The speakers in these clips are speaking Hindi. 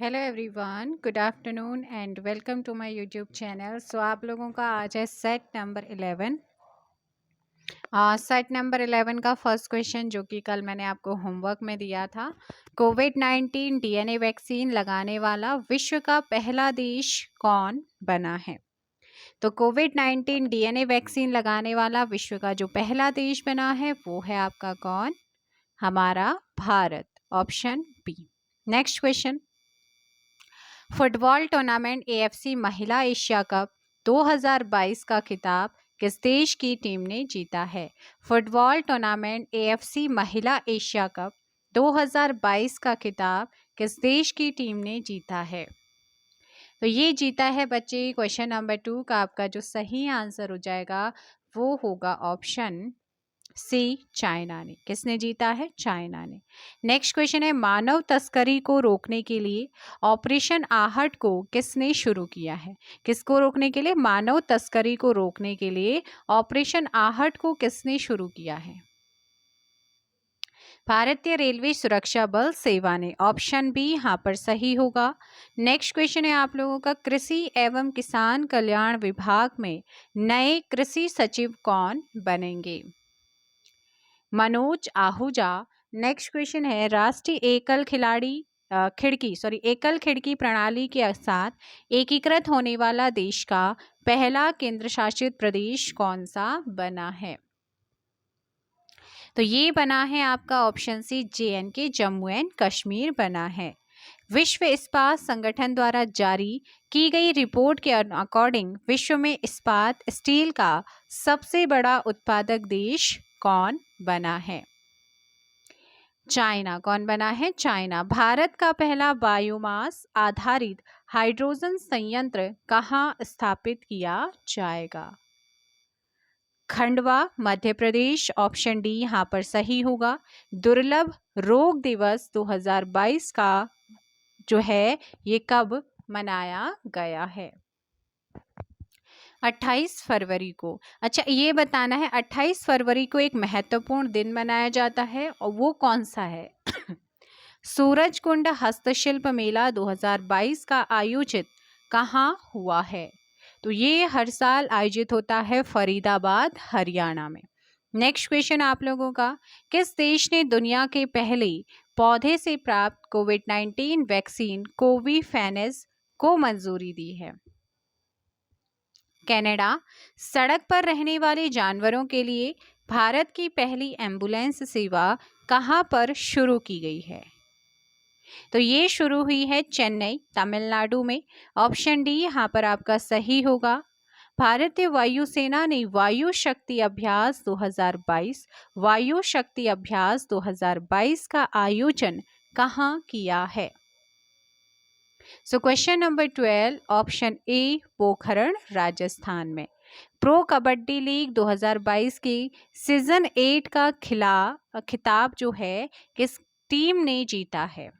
Hello everyone, good afternoon and welcome to my YouTube channel. So आप लोगों का आज है सेट नंबर 11। सेट नंबर 11 का फर्स्ट क्वेश्चन जो कि कल मैंने आपको होमवर्क में दिया था। कोविड-19 डीएनए वैक्सीन लगाने वाला विश्व का पहला देश कौन बना है? तो कोविड-19 डीएनए वैक्सीन लगाने वाला विश्व का जो पहला देश बना है वो है आपका कौन? हमारा Bharat, option B. Next question, football tournament AFC महिला एशिया कप 2022 का खिताब किस देश की टीम ने जीता है? फुटबॉल टूर्नामेंट एएफसी महिला एशिया कप 2022 का खिताब किस देश की टीम ने जीता है? तो ये जीता है बच्चे क्वेश्चन नंबर 2 का आपका जो सही आंसर हो जाएगा वो होगा ऑप्शन सी, चाइना ने। किसने जीता है? चाइना ने। नेक्स्ट क्वेश्चन है, मानव तस्करी को रोकने के लिए ऑपरेशन आहट को किसने शुरू किया है? किसको रोकने के लिए? मानव तस्करी को रोकने के लिए ऑपरेशन आहट को किसने शुरू किया है? भारतीय रेलवे सुरक्षा बल सेवा ने। ऑप्शन बी यहाँ पर सही होगा। नेक्स्ट क्वेश्चन है आप लोगों का, कृषि एवं किसान कल्याण विभाग में नए कृषि सचिव कौन बनेंगे? मनोज आहूजा। नेक्स्ट क्वेश्चन है, राष्ट्रीय एकल खिड़की प्रणाली के साथ एकीकृत होने वाला देश का पहला केंद्र शासित प्रदेश कौन सा बना है? तो ये बना है आपका option C, JNK, Jammu and Kashmir बना है। विश्व इस्पात संगठन द्वारा जारी की गई रिपोर्ट के अकॉर्डिंग विश्व में इस्पात स्टील का सबसे बड़ा उत्पादक देश कौन बना है? चाइना। कौन बना है? चाइना। भारत का पहला बायोमास आधारित हाइड्रोजन संयंत्र कहाँ स्थापित किया जाएगा? खंडवा, मध्य प्रदेश। ऑप्शन डी यहाँ पर सही होगा। दुर्लभ रोग दिवस 2022 का जो है ये कब मनाया गया है? 28 फरवरी को। अच्छा, ये बताना है 28 फरवरी को एक महत्वपूर्ण दिन मनाया जाता है और वो कौन सा है? सूरजकुंड हस्तशिल्प मेला 2022 का आयोजित कहाँ हुआ है? तो ये हर साल आयोजित होता है फरीदाबाद, हरियाणा में। नेक्स्ट क्वेश्चन आप लोगों का, किस देश ने दुनिया के पहले पौधे से प्राप्त कोविड-19 वैक्सीन कोवीफेनेस को मंजूरी दी है? कनाडा। सड़क पर रहने वाले जानवरों के लिए भारत की पहली एम्बुलेंस सेवा कहाँ पर शुरू की गई है? तो ये शुरू हुई है चेन्नई, तमिलनाडु में। ऑप्शन डी यहाँ पर आपका सही होगा। भारतीय वायुसेना ने वायु शक्ति अभ्यास 2022 का आयोजन कहाँ किया है? So question number 12, option A, Pokhran, Rajasthan में। प्रो कबड्डी लीग 2022 की सीजन 8 का खिताब जो है किस टीम ने जीता है?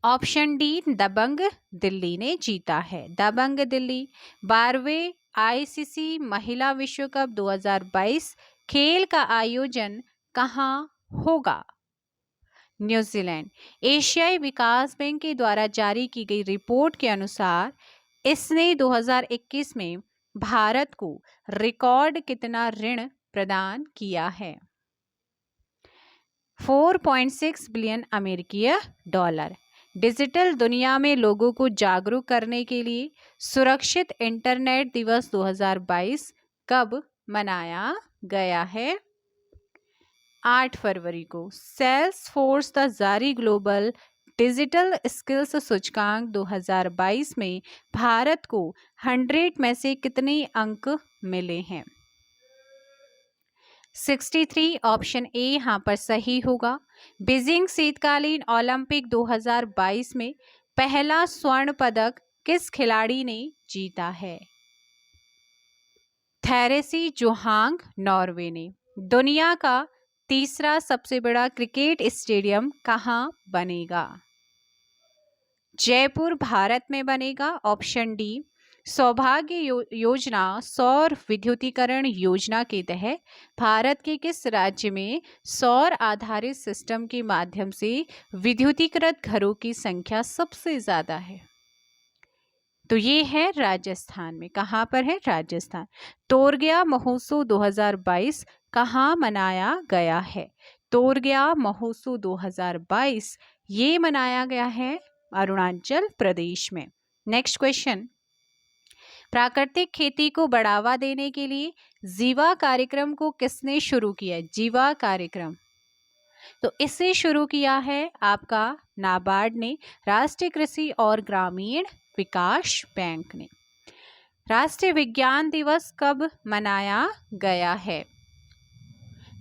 ऑप्शन डी, दबंग दिल्ली ने जीता है। दबंग दिल्ली। 12वें आईसीसी महिला विश्व कप 2022 खेल का आयोजन कहाँ होगा? न्यूजीलैंड। एशियाई विकास बैंक के द्वारा जारी की गई रिपोर्ट के अनुसार इसने 2021 में भारत को रिकॉर्ड कितना ऋण प्रदान किया है? 4.6 बिलियन अमेरिकी डॉलर। डिजिटल दुनिया में लोगों को जागरूक करने के लिए सुरक्षित इंटरनेट दिवस 2022 कब मनाया गया है? 8 फरवरी को। सेल्सफोर्स द जारी ग्लोबल डिजिटल स्किल्स सूचकांक 2022 में भारत को 100 में से कितने अंक मिले हैं? 63। ऑप्शन ए यहाँ पर सही होगा। बीजिंग शीतकालीन ओलंपिक 2022 में पहला स्वर्ण पदक किस खिलाड़ी ने जीता है? थेरेसी जोहांग, नॉर्वे ने। दुनिया का तीसरा सबसे बड़ा क्रिकेट स्टेडियम कहाँ बनेगा? जयपुर, भारत में बनेगा। Option D. सौभाग्य योजना सौर विद्युतीकरण योजना के तहत भारत के किस राज्य में सौर आधारित सिस्टम के माध्यम से विद्युतीकृत घरों की संख्या सबसे ज्यादा है? तो ये है राजस्थान में। कहाँ पर है? राजस्थान। तोरगया महोत्सव 2022 कहाँ मनाया गया है? तोरगया महोत्सव 2022 ये मनाया गया है अरुणाचल प्रदेश में। नेक्स्ट क्वेश्चन, प्राकृतिक खेती को बढ़ावा देने के लिए जीवा कार्यक्रम को किसने शुरू किया? जीवा कार्यक्रम, तो इसे शुरू किया है आपका नाबार्ड ने, राष्ट्रीय कृषि और ग्रामीण विकास बैंक ने। राष्ट्रीय विज्ञान दिवस कब मनाया गया है?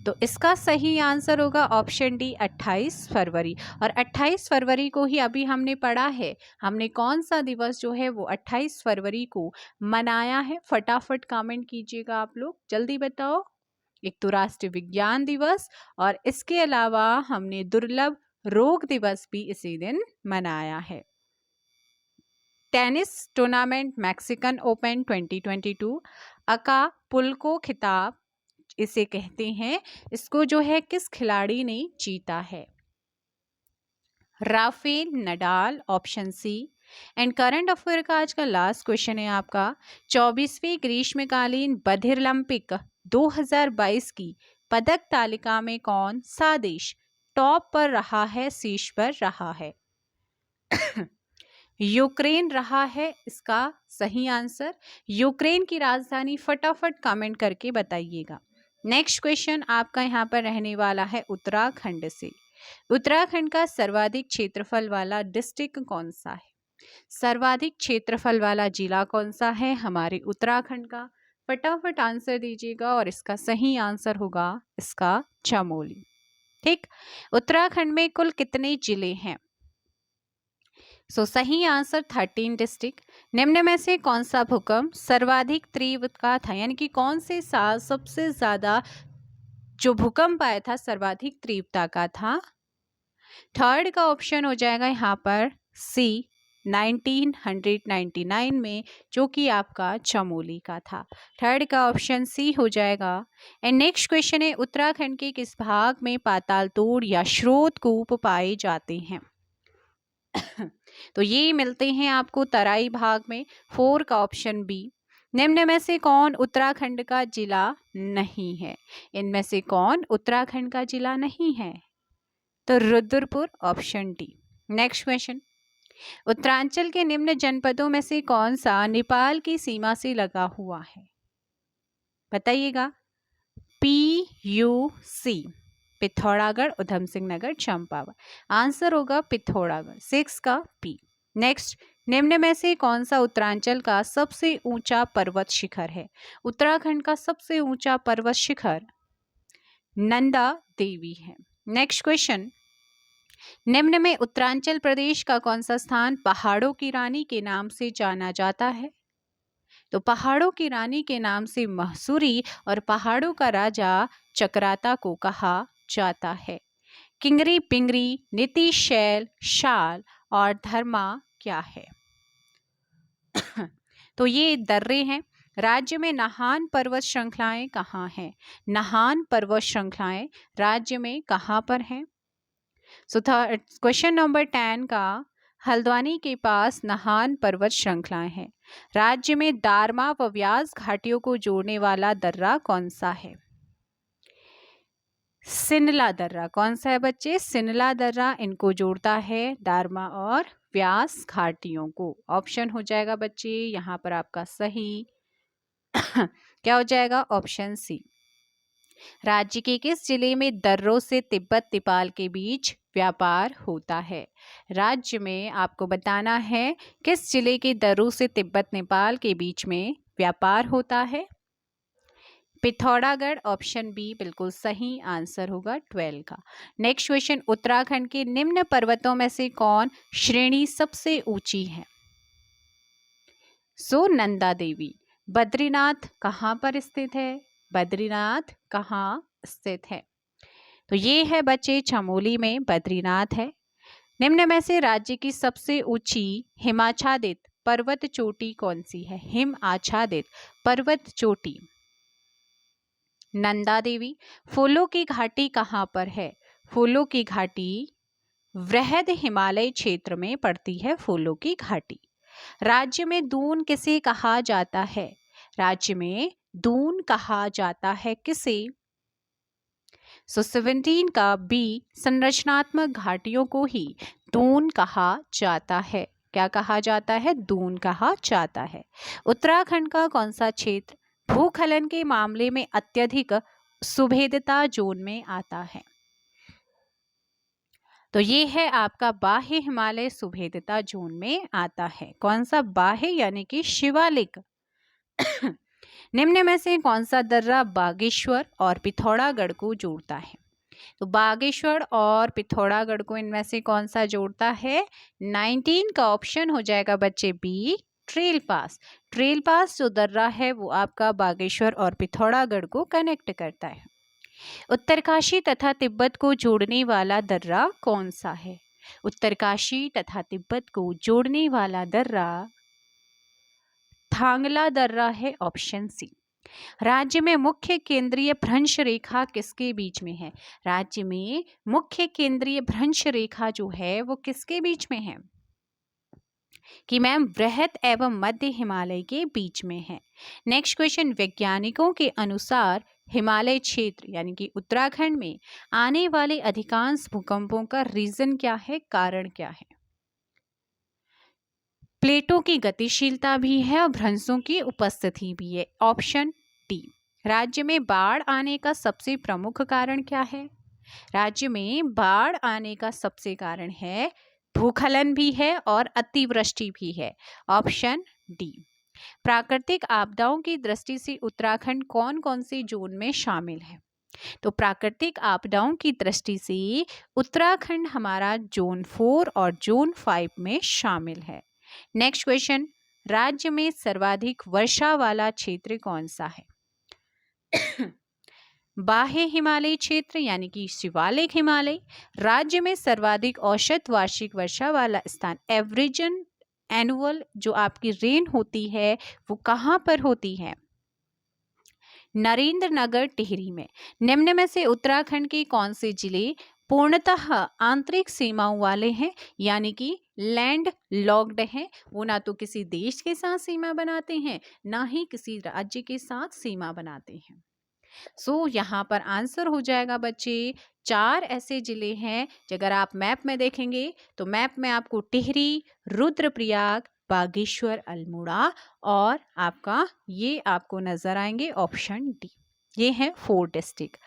तो इसका सही आंसर होगा ऑप्शन डी 28 फरवरी। और 28 फरवरी को ही अभी हमने पढ़ा है, हमने कौन सा दिवस जो है वो 28 फरवरी को मनाया है? फटाफट कमेंट कीजिएगा आप लोग, जल्दी बताओ। एक तो राष्ट्रीय विज्ञान दिवस और इसके अलावा हमने दुर्लभ रोग दिवस भी इसी दिन मनाया है। Tennis tournament Mexican open 2022 Acapulco खिताब इसे कहते हैं, इसको जो है किस खिलाड़ी ने जीता है? Rafael Nadal, option C. And current affair का आज का लास्ट क्वेश्चन है आपका, 24वीं ग्रीष्मकालीन बधिरलंपिक 2022 की पदक तालिका में कौन सा देश टॉप पर रहा है, शीर्ष पर रहा है? यूक्रेन रहा है इसका सही आंसर। यूक्रेन की राजधानी फटाफट कमेंट करके बताइएगा। नेक्स्ट क्वेश्चन आपका यहाँ पर रहने वाला है उत्तराखंड से। उत्तराखंड का सर्वाधिक क्षेत्रफल वाला डिस्ट्रिक्ट कौन सा है? सर्वाधिक क्षेत्रफल वाला जिला कौन सा है हमारे उत्तराखंड का? फटाफट आंसर दीजिएगा और इसका सही आंसर होगा इसका चमोली। ठीक, उत्तराखंड में कुल कितने जिले हैं? सही आंसर 13 डिस्ट्रिक्ट। निम्न में से कौन सा भूकंप सर्वाधिक तीव्र का था, यानी कि कौन से साल सबसे ज्यादा जो भूकंप आया था सर्वाधिक तीव्रता का था? थर्ड का ऑप्शन हो जाएगा यहाँ पर सी, 1999 में, जो कि आपका चमोली का था। थर्ड का ऑप्शन सी हो जाएगा। एंड नेक्स्ट क्वेश्चन है, उत्तराखंड के किस भाग में पाताल तोड़ या स्रोत कूप पाए जाते हैं? तो ये मिलते हैं आपको तराई भाग में। 4 का ऑप्शन बी। निम्न में से कौन उत्तराखंड का जिला नहीं है? इनमें से कौन उत्तराखंड का जिला नहीं है? तो Rudrapur, option D. Next question, Uttaranchal के निम्न जनपदों में से कौन सा नेपाल की सीमा से लगा हुआ है? बताइएगा। PUC, पिथौरागढ़, उधम सिंह नगर, चंपावत। आंसर होगा पिथौरागढ़, 6 का पी। नेक्स्ट, निम्न में से कौन सा उत्तरांचल का सबसे ऊंचा पर्वत शिखर है? उत्तराखंड का सबसे ऊंचा पर्वत शिखर नंदा देवी है। नेक्स्ट क्वेश्चन, निम्न में उत्तरांचल प्रदेश का कौन सा स्थान पहाड़ों की रानी के नाम से जाना जाता है? तो पहाड़ों की रानी के नाम से मसूरी और पहाड़ों का राजा चक्राता को कहा जाता है। किंगरी, पिंगरी, नीतिशैल, शाल और धर्मा क्या है? तो ये दर्रे हैं। राज्य में नाहान पर्वत श्रृंखलाएं कहाँ हैं? नाहान पर्वत श्रृंखलाएं राज्य में कहाँ पर हैं? क्वेश्चन नंबर 10 का, हल्द्वानी के पास नाहान पर्वत श्रृंखलाएं हैं। राज्य में दारमा व व्यास घाटियों को जोड़ने वाला दर्रा कौन सा है? सिनला दर्रा। कौन सा है बच्चे? सिनला दर्रा इनको जोड़ता है दारमा और व्यास घाटियों को। ऑप्शन हो जाएगा बच्चे यहाँ पर आपका सही क्या हो जाएगा? Option C. राज्य के किस जिले में दर्रों से तिब्बत नेपाल के बीच व्यापार होता है? राज्य में आपको बताना है किस जिले के दर्रों से तिब्बत नेपाल के बीच में व्यापार होता है? पिथौरागढ़, ऑप्शन बी बिल्कुल सही आंसर होगा 12 का। नेक्स्ट क्वेश्चन, उत्तराखंड के निम्न पर्वतों में से कौन श्रेणी सबसे ऊंची है? नंदा देवी। बद्रीनाथ कहाँ पर स्थित है? बद्रीनाथ कहाँ स्थित है? तो ये है बच्चे चमोली में बद्रीनाथ है। निम्न में से राज्य की सबसे ऊंची हिमाच्छादित पर्वत चोटी कौन सी है? हिम आच्छादित पर्वत चोटी नंदा देवी। फूलों की घाटी कहाँ पर है? फूलों की घाटी वृहद हिमालय क्षेत्र में पड़ती है फूलों की घाटी। राज्य में दून किसे कहा जाता है? राज्य में दून कहा जाता है किसे? 17 का बी, संरचनात्मक घाटियों को ही दून कहा जाता है। क्या कहा जाता है? दून कहा जाता है। उत्तराखंड का कौन सा क्षेत्र भूखलन के मामले में अत्यधिक सुभेद्यता जोन में आता है? तो ये है आपका बाह्य हिमालय सुभेद्यता जोन में आता है। कौन सा? बाह्य यानी कि शिवालिक। निम्न में से कौन सा दर्रा बागेश्वर और पिथौरागढ़ को जोड़ता है? तो बागेश्वर और पिथौरागढ़ को इनमें से कौन सा जोड़ता है? 19 का ऑप्शन हो जाएगा बच्चे बी, ट्रेल पास। ट्रेल पास जो दर्रा है वो आपका बागेश्वर और पिथौरागढ़ को कनेक्ट करता है। उत्तरकाशी तथा तिब्बत को जोड़ने वाला दर्रा कौन सा है? उत्तरकाशी तथा तिब्बत को जोड़ने वाला दर्रा थांगला दर्रा है, ऑप्शन सी। राज्य में मुख्य केंद्रीय भ्रंश रेखा किसके बीच में है? राज्य में मुख्य केंद्रीय भ्रंश रेखा जो है वो किसके बीच में है? कि मैम बृहद एवं मध्य हिमालय के बीच में है। नेक्स्ट क्वेश्चन, वैज्ञानिकों के अनुसार हिमालय क्षेत्र यानी कि उत्तराखंड में आने वाले अधिकांश भूकंपों का रीजन क्या है? कारण क्या है? प्लेटों की गतिशीलता भी है और भ्रंशों की उपस्थिति भी है, ऑप्शन डी। राज्य में बाढ़ आने का सबसे प्रमुख कारण क्या है? राज्य में बाढ़ आने का सबसे कारण है भूखलन भी है और अतिवृष्टि भी है, ऑप्शन डी। प्राकृतिक आपदाओं की दृष्टि से उत्तराखंड कौन कौन से जोन में शामिल है? तो प्राकृतिक आपदाओं की दृष्टि से उत्तराखंड हमारा जोन 4 और जोन 5 में शामिल है। नेक्स्ट क्वेश्चन, राज्य में सर्वाधिक वर्षा वाला क्षेत्र कौन सा है? बाह्य हिमालय क्षेत्र यानी कि शिवालिक हिमालय। राज्य में सर्वाधिक औसत वार्षिक वर्षा वाला स्थान, एवरेजन एनुअल जो आपकी रेन होती है वो कहाँ पर होती है? नरेंद्र नगर टिहरी में। निम्न में से उत्तराखंड के कौन से जिले पूर्णतः आंतरिक सीमाओं वाले हैं यानी कि लैंड लॉक्ड हैं? वो ना तो किसी देश के साथ सीमा बनाते हैं ना ही किसी राज्य के साथ सीमा बनाते हैं। सो यहाँ पर आंसर हो जाएगा बच्चे 4 ऐसे जिले हैं। अगर आप मैप में देखेंगे तो मैप में आपको टिहरी, रुद्रप्रयाग, बागेश्वर, अल्मोड़ा और आपका ये आपको नजर आएंगे, ऑप्शन डी। ये है 4 डिस्ट्रिक्ट।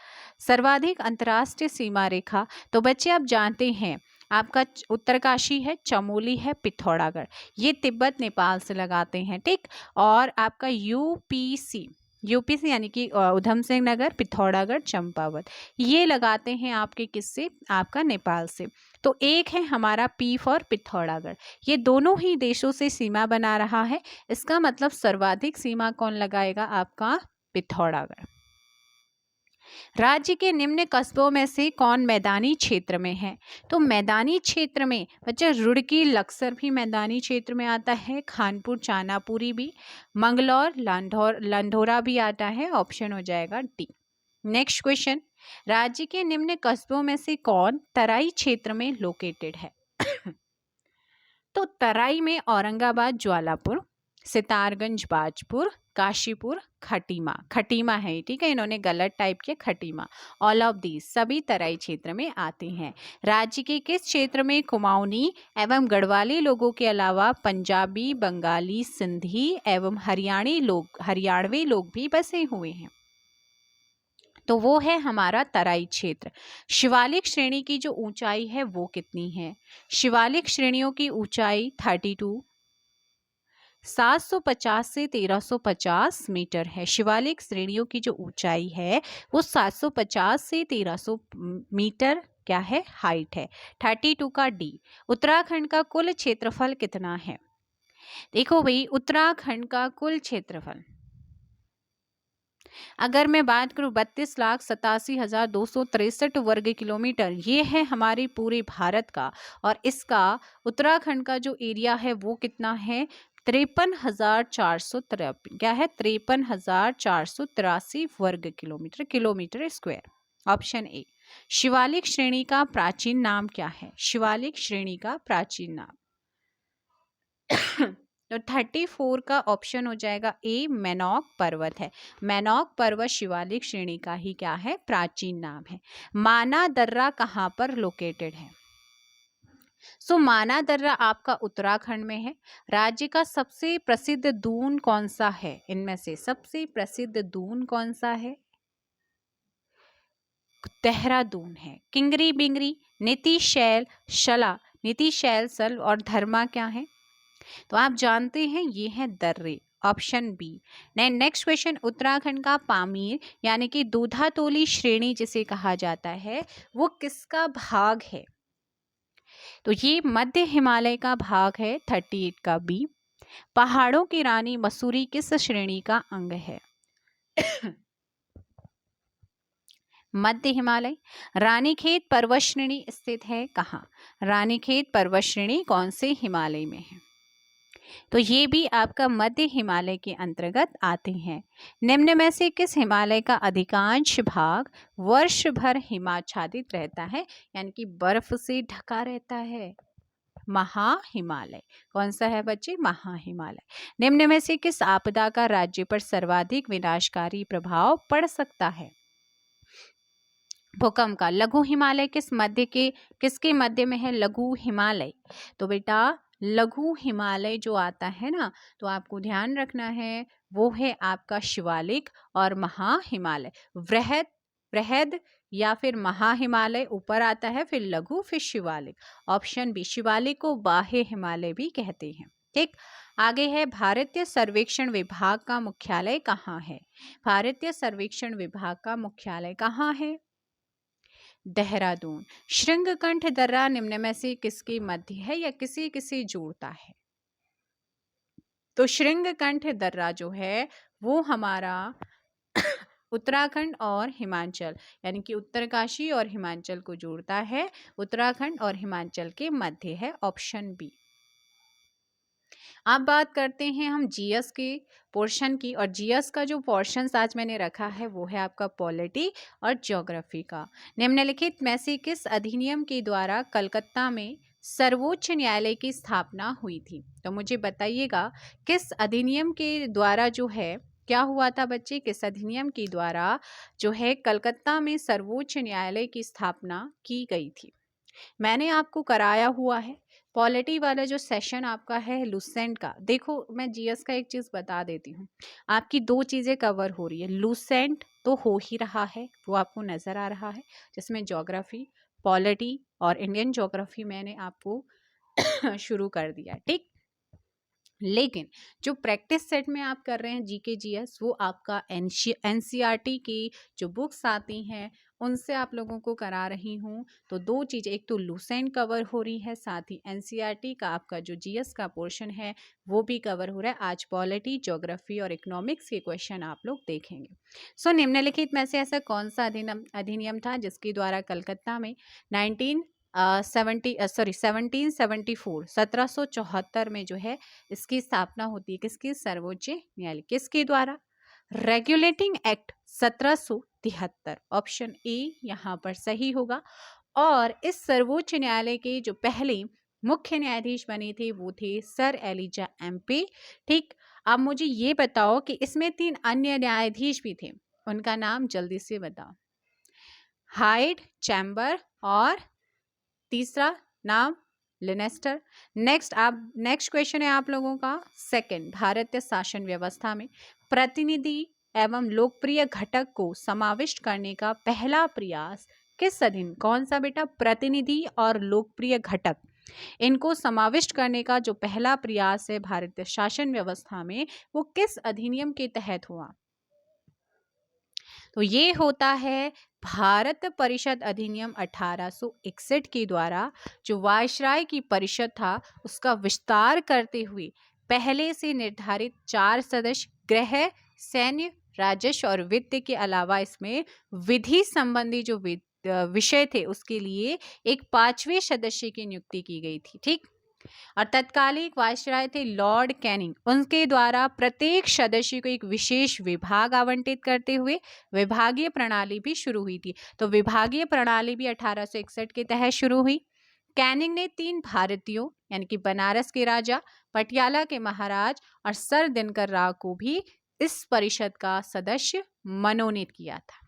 सर्वाधिक अंतर्राष्ट्रीय सीमा रेखा, तो बच्चे आप जानते हैं आपका उत्तरकाशी है, चमोली है, पिथौरागढ़, ये तिब्बत नेपाल से लगाते हैं, ठीक। और आपका यूपीसी यानी कि उधम सिंह नगर, पिथौरागढ़, चंपावत, ये लगाते हैं आपके किससे? आपका नेपाल से। तो एक है हमारा पी फॉर पिथौरागढ़, ये दोनों ही देशों से सीमा बना रहा है। इसका मतलब सर्वाधिक सीमा कौन लगाएगा? आपका पिथौरागढ़। राज्य के निम्न कस्बों में से कौन मैदानी क्षेत्र में है? तो मैदानी क्षेत्र में बच्चा रुड़की, लक्सर भी मैदानी क्षेत्र में आता है, खानपुर, चानापुरी भी, मंगलौर, लंढोरा भी आता है, ऑप्शन हो जाएगा डी। नेक्स्ट क्वेश्चन, राज्य के निम्न कस्बों में से कौन तराई क्षेत्र में लोकेटेड है? तो तराई में औरंगाबाद, ज्वालापुर, सितारगंज, बाजपुर, काशीपुर, खटीमा है, ठीक है, इन्होंने गलत टाइप किया, खटीमा। ऑल ऑफ दीज सभी तराई क्षेत्र में आते हैं। राज्य के किस क्षेत्र में कुमाऊनी एवं गढ़वाली लोगों के अलावा पंजाबी, बंगाली, सिंधी एवं हरियाणवी लोग भी बसे हुए हैं? तो वो है हमारा तराई क्षेत्र। शिवालिक श्रेणी की जो ऊंचाई है वो कितनी है? शिवालिक श्रेणियों की ऊंचाई 32 750 से 1350 मीटर है। शिवालिक श्रेणियों की जो ऊंचाई है वो 750 से 1300 मीटर क्या है? हाइट है। 32 का डी। उत्तराखंड का कुल क्षेत्रफल कितना है? देखो भाई, उत्तराखंड का कुल क्षेत्रफल अगर मैं बात करूं 32,87,263 वर्ग किलोमीटर, ये है हमारे पूरे भारत का। और इसका उत्तराखंड का जो एरिया है वो कितना है? 53,483 क्या है? 53,483 वर्ग kilometre, kilometre square. Option A. Shivalik श्रेणी का प्राचीन नाम क्या है? शिवालिक श्रेणी का प्राचीन नाम तो 34 का ऑप्शन हो जाएगा ए, मैनॉक पर्वत है। मैनॉक पर्वत शिवालिक श्रेणी का ही क्या है? प्राचीन नाम है। माना दर्रा कहाँ पर लोकेटेड है? माना दर्रा आपका उत्तराखंड में है। राज्य का सबसे प्रसिद्ध दून कौन सा है? इनमें से सबसे प्रसिद्ध दून कौन सा है? देहरादून है। किंगरी बिंगरी, नीति शैल, शला, नीति शैल सल और धर्मा क्या है? तो आप जानते हैं ये है दर्रे। Option B. Next question, Uttarakhand का पामीर यानी कि दूधातोली श्रेणी जिसे कहा जाता है वो किसका भाग है? तो ये मध्य हिमालय का भाग है। 38 का बी। पहाड़ों की रानी मसूरी किस श्रेणी का अंग है? मध्य हिमालय। रानीखेत पर्वत श्रेणी स्थित है कहाँ? रानीखेत पर्वत श्रेणी कौन से हिमालय में है? तो ये भी आपका मध्य हिमालय के अंतर्गत आते हैं। निम्न में से किस हिमालय का अधिकांश भाग वर्ष भर हिमाच्छादित रहता है, यानी कि बर्फ से ढका रहता है? महा हिमालय। कौन सा है बच्चे? महा हिमालय। निम्न में से किस आपदा का राज्य पर सर्वाधिक विनाशकारी प्रभाव पड़ सकता है? भूकंप का। लघु हिमालय किसके मध्य में है? लघु हिमालय। तो बेटा लघु हिमालय जो आता है ना, तो आपको ध्यान रखना है वो है आपका शिवालिक और महा हिमालय। वृहद या फिर महा हिमालय ऊपर आता है, फिर लघु, फिर शिवालिक। Option B. शिवालिक को बाह्य हिमालय भी कहते हैं। ठीक, आगे है भारतीय सर्वेक्षण विभाग का मुख्यालय कहाँ है? भारतीय सर्वेक्षण विभाग का मुख्यालय कहाँ है? देहरादून। श्रृंगकंठ दर्रा निम्न में से किसके मध्य है या किसे जोड़ता है? तो श्रृंगकंठ दर्रा जो है वो हमारा उत्तराखंड और हिमाचल यानी कि उत्तरकाशी और हिमाचल को जोड़ता है। उत्तराखंड और हिमाचल के मध्य है। Option B. अब बात करते हैं हम जीएस के पोर्शन की, और जीएस का जो पोर्शन आज मैंने रखा है वो है आपका पॉलिटी और ज्योग्राफी का। निम्नलिखित में से किस अधिनियम के द्वारा कलकत्ता में सर्वोच्च न्यायालय की स्थापना हुई थी? तो मुझे बताइएगा किस अधिनियम के द्वारा जो है क्या हुआ था बच्चे? किस अधिनियम के द्वारा जो है कलकत्ता में सर्वोच्च न्यायालय की स्थापना की गई थी? मैंने आपको कराया हुआ है पॉलिटी वाला जो सेशन आपका है लूसेंट का। देखो मैं जीएस का एक चीज़ बता देती हूँ, आपकी दो चीज़ें कवर हो रही है। लूसेंट तो हो ही रहा है, वो आपको नज़र आ रहा है, जिसमें ज्योग्राफी, पॉलिटी और इंडियन ज्योग्राफी मैंने आपको शुरू कर दिया। ठीक, लेकिन जो प्रैक्टिस सेट में आप कर रहे हैं जीके जीएस, वो आपका एनसीईआरटी की जो बुक्स आती हैं उनसे आप लोगों को करा रही हूँ। तो दो चीज़, एक तो लूसेंट कवर हो रही है, साथ ही एनसीईआरटी का आपका जो जीएस का पोर्शन है वो भी कवर हो रहा है। आज पॉलिटी, ज्योग्राफी और इकोनॉमिक्स के क्वेश्चन आप लोग देखेंगे। निम्नलिखित में से ऐसा कौन सा अधिनियम था जिसके द्वारा कलकत्ता में 1774 में जो है इसकी स्थापना होती है? किसकी? सर्वोच्च न्यायालय। किसके द्वारा? Regulating act 1773। ऑप्शन ए यहाँ पर सही होगा। और इस सर्वोच्च न्यायालय के जो पहले मुख्य न्यायाधीश बने थे वो थे सर एलिजा एम्पे। ठीक, अब मुझे ये बताओ कि इसमें 3 अन्य न्यायाधीश भी थे, उनका नाम जल्दी से बताओ। हाइड, चैम्बर और तीसरा नाम लिनेस्टर। नेक्स्ट क्वेश्चन है आप लोगों का सेकंड, भारतीय शासन व्यवस्था में प्रतिनिधि एवं लोकप्रिय घटक को समाविष्ट करने का पहला प्रयास किस अधिनियम? कौन सा बेटा? प्रतिनिधि और लोकप्रिय घटक, इनको समाविष्ट करने का जो पहला प्रयास है भारतीय शासन व्यवस्था में वो किस अधिनियम के तहत हुआ? तो ये होता है भारत परिषद अधिनियम 1861 के द्वारा। जो वायसराय की परिषद था उसका विस्तार करते हुए पहले से निर्धारित 4 सदस्य गृह, सैन्य, राजस्व और वित्त के अलावा इसमें विधि संबंधी जो विषय थे उसके लिए एक 5वें सदस्य की नियुक्ति की गई थी। ठीक, और तत्कालीन वायसराय थे लॉर्ड कैनिंग। उनके द्वारा प्रत्येक सदस्य को एक विशेष विभाग आवंटित करते हुए विभागीय प्रणाली भी शुरू हुई थी। तो विभागीय प्रणाली भी 1861 के तहत शुरू हुई। कैनिंग ने 3 भारतीयों यानी कि बनारस के राजा, पटियाला के महाराज और सर दिनकर राव को भी इस परिषद का सदस्य मनोनीत किया था।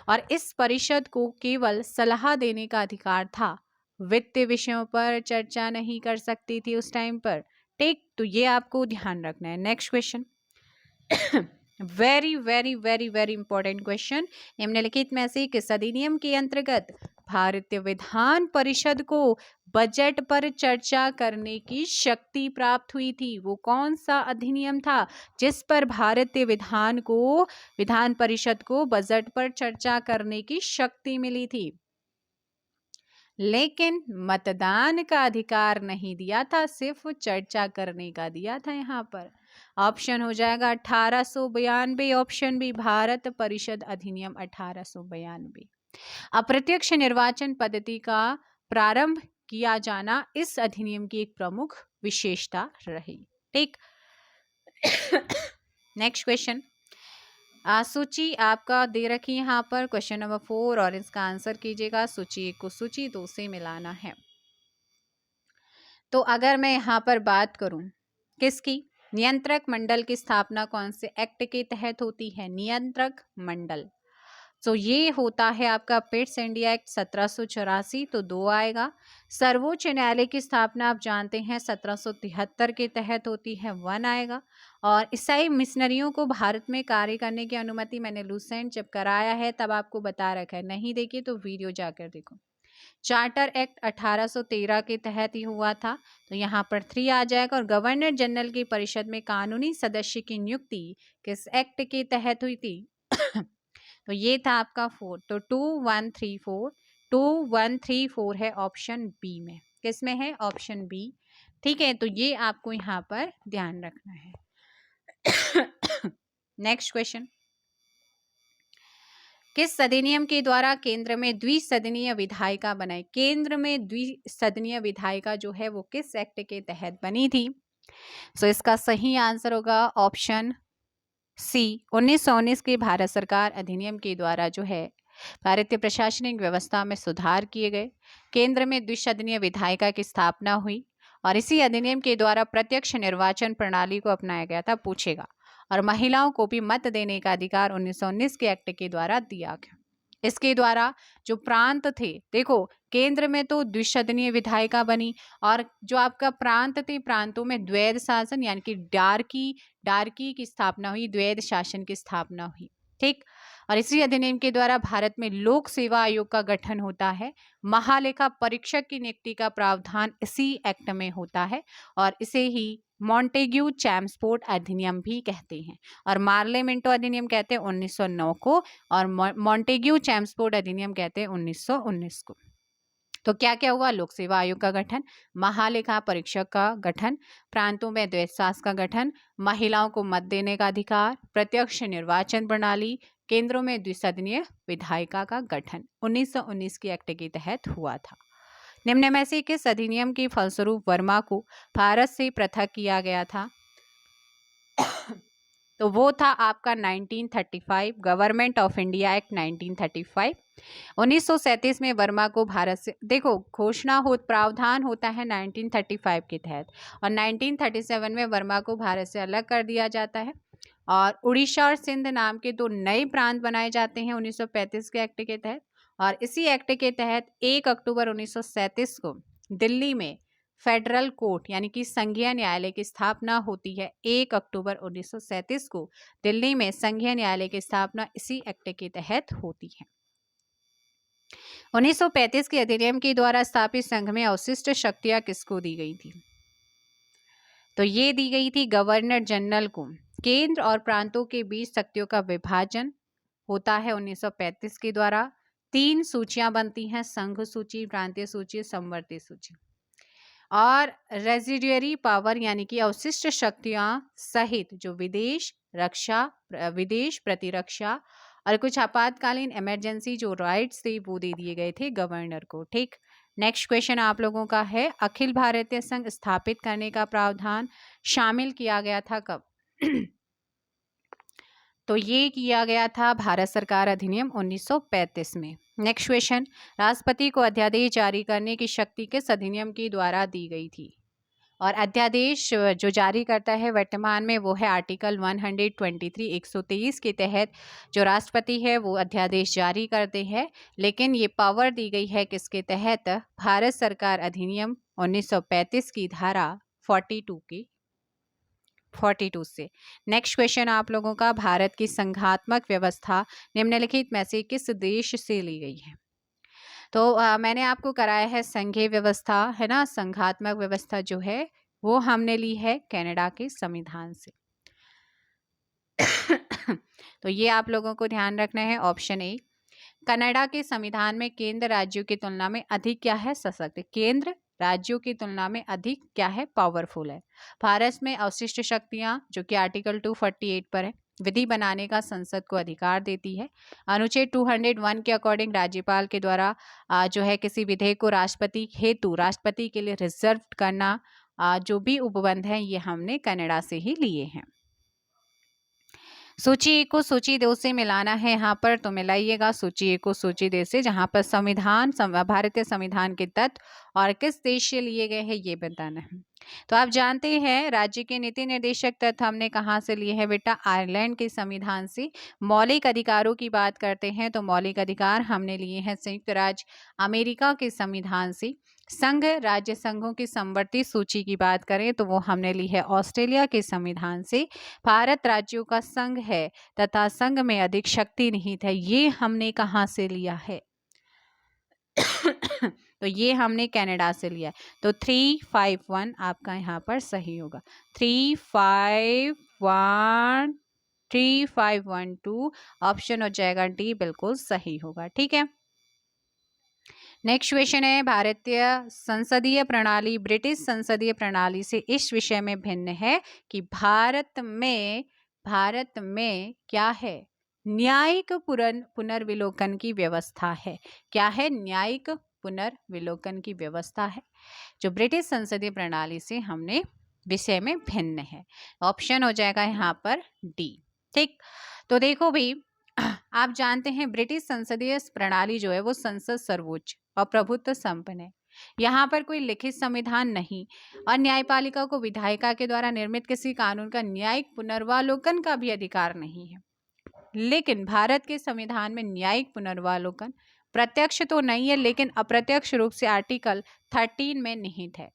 और इस परिषद को केवल सलाह देने का अधिकार था, वित्तीय विषयों पर चर्चा नहीं कर सकती थी उस टाइम पर। ठीक, तो ये आपको ध्यान रखना है। Next question, very very very very important question. निम्नलिखित में से किस अधिनियम के अंतर्गत भारतीय विधान परिषद को बजट पर चर्चा करने की शक्ति प्राप्त हुई थी? वो कौन सा अधिनियम था जिस पर भारतीय विधान परिषद को बजट पर चर्चा करने की शक्ति मिली थी? लेकिन मतदान का अधिकार नहीं दिया था, सिर्फ चर्चा करने का दिया था। यहाँ पर ऑप्शन हो जाएगा 1892, ऑप्शन बी भारत परिषद अधिनियम 1892। अप्रत्यक्ष निर्वाचन पद्धति का प्रारंभ किया जाना इस अधिनियम की एक प्रमुख विशेषता रही। ठीक, नेक्स्ट क्वेश्चन, सूची आपका दे रखी है यहाँ पर क्वेश्चन नंबर 4 और इसका आंसर कीजिएगा। सूची 1 को सूची 2 से मिलाना है। तो अगर मैं यहाँ पर बात करूं किसकी, नियंत्रक मंडल की स्थापना कौन से एक्ट के तहत होती है? नियंत्रक मंडल, तो ये होता है आपका पिट्स इंडिया एक्ट 1784, तो 2 आएगा। सर्वोच्च न्यायालय की स्थापना आप जानते हैं 1773 के तहत होती है, 1 आएगा। और ईसाई मिशनरियों को भारत में कार्य करने की अनुमति मैंने लूसेंट जब कराया है तब आपको बता रखा है, नहीं देखिए तो वीडियो जाकर देखो। चार्टर एक्ट 1813 के तहत ही हुआ था, तो यहाँ पर 3 आ जाएगा। और गवर्नर जनरल की परिषद में कानूनी सदस्य की नियुक्ति किस एक्ट के तहत हुई थी? तो ये था आपका 4, तो 2134 है ऑप्शन बी में। किस में है? Option B. ठीक है, तो ये आपको यहाँ पर ध्यान रखना है। नेक्स्ट क्वेश्चन, किस अधिनियम के द्वारा केंद्र में द्विसदनीय विधायिका बनाई? केंद्र में द्विसदनीय विधायिका जो है वो किस एक्ट के तहत बनी थी? सो इसका सही आंसर होगा ऑप्शन सी, 1919 के भारत सरकार अधिनियम के द्वारा जो है भारतीय प्रशासनिक व्यवस्था में सुधार किए गए, केंद्र में द्विसदनीय विधायिका की स्थापना हुई और इसी अधिनियम के द्वारा प्रत्यक्ष निर्वाचन प्रणाली को अपनाया गया था। पूछेगा, और महिलाओं को भी मत देने का अधिकार 1919 के एक्ट के द्वारा दिया गया। इसके द्वारा जो प्रांत थे, देखो केंद्र में तो द्विसदनीय विधायिका बनी और जो आपका प्रांत थे, प्रांतों में द्वैध शासन यानी कि डार्की की स्थापना हुई, द्वैध शासन की स्थापना हुई। ठीक, और इसी अधिनियम के द्वारा भारत में लोक सेवा आयोग का गठन होता है। महालेखा परीक्षक की नियुक्ति का प्रावधान इसी एक्ट में होता है और इसे ही मॉन्टेग्यू चैम्सफोर्ड अधिनियम भी कहते हैं और मार्ले मिंटो अधिनियम कहते हैं 1909 को और मॉन्टेग्यू चैम्सफोर्ड अधिनियम कहते हैं 1919 को। तो क्या क्या हुआ? लोक सेवा आयोग का गठन, महालेखा परीक्षक का गठन, प्रांतों में द्वैध शासन का गठन, महिलाओं को मत देने का अधिकार, प्रत्यक्ष निर्वाचन प्रणाली, केंद्रों में द्विसदनीय विधायिका का गठन 1919 के एक्ट के तहत हुआ था। निम्न में से किस अधिनियम के फलस्वरूप वर्मा को भारत से पृथक किया गया था? तो वो था आपका 1935 गवर्नमेंट ऑफ इंडिया एक्ट 1935। 1937 में वर्मा को भारत से, देखो घोषणा हो प्रावधान होता है 1935 के तहत और 1937 में वर्मा को भारत से अलग कर दिया जाता है और उड़ीसा और सिंध नाम के 2 नए प्रांत बनाए जाते हैं 1935 के एक्ट के तहत। और इसी एक्ट के तहत 1 अक्टूबर 1937 को दिल्ली में फेडरल कोर्ट यानी कि संघीय न्यायालय की स्थापना होती है। 1 अक्टूबर 1937 को दिल्ली में संघीय न्यायालय की स्थापना इसी एक्ट के तहत होती है। 1935 के अधिनियम के द्वारा स्थापित संघ में अवशिष्ट शक्तियां किसको दी गई थी? तो ये दी गई थी गवर्नर जनरल को। केंद्र और प्रांतों के बीच शक्तियों का विभाजन होता है 1935 के द्वारा। 3 सूचियां बनती हैं, संघ सूची, प्रांतीय सूची, समवर्ती सूची। और रेजिडुअरी पावर यानी कि अवशिष्ट शक्तियां सहित जो विदेश प्रतिरक्षा और कुछ आपातकालीन इमरजेंसी जो राइट्स थे वो दे दिए गए थे गवर्नर को। ठीक, नेक्स्ट क्वेश्चन आप लोगों का है, अखिल भारतीय संघ स्थापित करने का प्रावधान शामिल किया गया था कब? तो ये किया गया था भारत सरकार अधिनियम 1935 में। नेक्स्ट क्वेश्चन, राष्ट्रपति को अध्यादेश जारी करने की शक्ति किस अधिनियम के द्वारा दी गई थी? और अध्यादेश जो जारी करता है वर्तमान में वो है आर्टिकल 123 123 के तहत जो राष्ट्रपति है वो अध्यादेश जारी करते हैं, लेकिन ये पावर दी गई है किसके तहत? भारत सरकार अधिनियम 1935 की धारा 42 से। नेक्स्ट क्वेश्चन आप लोगों का, भारत की संघात्मक व्यवस्था निम्नलिखित में से किस देश से ली गई है? तो मैंने आपको कराया है संघीय व्यवस्था, है ना। संघात्मक व्यवस्था जो है वो हमने ली है कनाडा के संविधान से। तो ये आप लोगों को ध्यान रखना है। ऑप्शन ए, कनाडा के संविधान में केंद्र राज्यों की तुलना में अधिक क्या है? सशक्त। केंद्र राज्यों की तुलना में अधिक क्या है? पावरफुल है। भारत में अवशिष्ट शक्तियां जो कि आर्टिकल 248 पर है, विधि बनाने का संसद को अधिकार देती है। अनुच्छेद 201 के अकॉर्डिंग राज्यपाल के द्वारा जो है किसी विधेयक को राष्ट्रपति हेतु राष्ट्रपति के लिए रिजर्व करना जो भी उपबंध है ये हमने कनाडा से ही लिए हैं। सूची ए को सूची 2 से मिलाना है यहाँ पर, तो मिलाइएगा सूची ए को सूची 2 से, जहाँ पर संविधान भारतीय संविधान के तत्व और किस देश से लिए गए हैं ये बताना है। तो आप जानते हैं राज्य के नीति निर्देशक तत्व हमने कहाँ से लिए हैं बेटा? आयरलैंड के संविधान से। मौलिक अधिकारों की बात करते हैं तो मौलिक अधिकार हमने लिए हैं संयुक्त राज्य अमेरिका के संविधान से। संघ राज्य संघों की समवर्ती सूची की बात करें तो वो हमने ली है ऑस्ट्रेलिया के संविधान से। भारत राज्यों का संघ है तथा संघ में अधिक शक्ति निहित है, ये हमने कहाँ से लिया है? तो ये हमने कनाडा से लिया है। तो 351 आपका यहाँ पर सही होगा। 3512 ऑप्शन हो जाएगा डी, बिल्कुल सही होगा। ठीक है, नेक्स्ट क्वेश्चन है, भारतीय संसदीय प्रणाली ब्रिटिश संसदीय प्रणाली से इस विषय में भिन्न है कि भारत में क्या है? न्यायिक पुनर्विलोकन की व्यवस्था है। क्या है? न्यायिक पुनर्विलोकन की व्यवस्था है जो ब्रिटिश संसदीय प्रणाली से हमने विषय में भिन्न है। ऑप्शन हो जाएगा यहाँ पर डी। ठीक, तो देखो भाई, आप जानते हैं ब्रिटिश संसदीय प्रणाली जो है वो संसद सर्वोच्च और प्रभुत्व संपन्न है। यहाँ पर कोई लिखित संविधान नहीं और न्यायपालिका को विधायिका के द्वारा निर्मित किसी कानून का न्यायिक पुनर्वालोकन का भी अधिकार नहीं है। लेकिन भारत के संविधान में न्यायिक पुनर्वालोकन प्रत्यक्ष तो नहीं है लेकिन अप्रत्यक्ष रूप से आर्टिकल 13 में निहित है।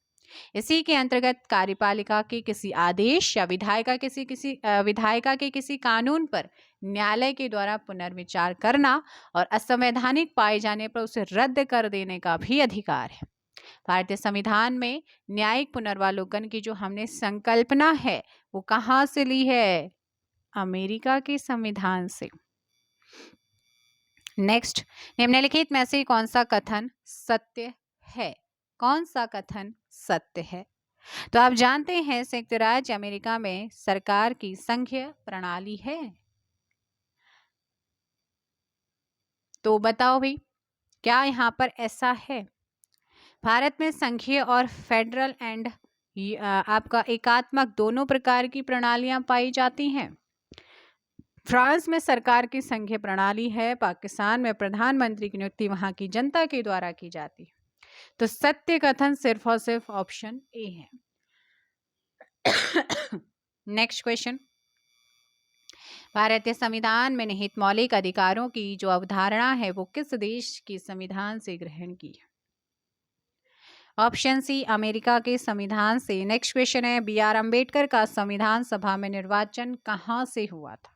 इसी के अंतर्गत कार्यपालिका के किसी आदेश या विधायिका के किसी कानून पर न्यायालय के द्वारा पुनर्विचार करना और असंवैधानिक पाए जाने पर उसे रद्द कर देने का भी अधिकार है। भारतीय संविधान में न्यायिक पुनर्वालोकन की जो हमने संकल्पना है वो कहाँ से ली है? अमेरिका के संविधान से। नेक्स्ट, निम्नलिखित में से कौन सा कथन सत्य है? कौन सा कथन सत्य है? तो आप जानते हैं संयुक्त राज्य अमेरिका में सरकार की संघीय प्रणाली है। तो बताओ भाई, क्या यहाँ पर ऐसा है? भारत में संघीय और फेडरल एंड आपका एकात्मक दोनों प्रकार की प्रणालियां पाई जाती हैं। फ्रांस में सरकार की संघीय प्रणाली है। पाकिस्तान में प्रधानमंत्री की नियुक्ति वहां की जनता के द्वारा की जाती है। तो सत्य कथन सिर्फ और सिर्फ ऑप्शन ए है। नेक्स्ट क्वेश्चन, भारतीय संविधान में निहित मौलिक अधिकारों की जो अवधारणा है वो किस देश के संविधान से ग्रहण की है? ऑप्शन सी, अमेरिका के संविधान से। नेक्स्ट क्वेश्चन है, बी आर अम्बेडकर का संविधान सभा में निर्वाचन कहाँ से हुआ था?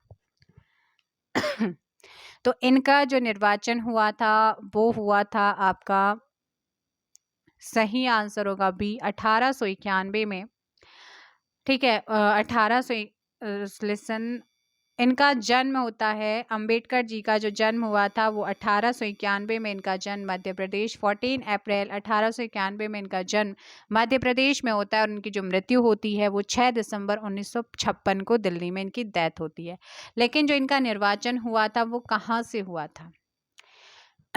तो इनका जो निर्वाचन हुआ था वो हुआ था आपका, सही आंसर होगा बी, 1891 में। ठीक है, 1800 इनका जन्म होता है। अंबेडकर जी का जो जन्म हुआ था वो 1891 में इनका जन्म मध्य प्रदेश, 14 अप्रैल 1891 में इनका जन्म मध्य प्रदेश में होता है और उनकी जो मृत्यु होती है वो 6 दिसंबर 1956 को दिल्ली में इनकी डेथ होती है। लेकिन जो इनका निर्वाचन हुआ था वो कहाँ से हुआ था?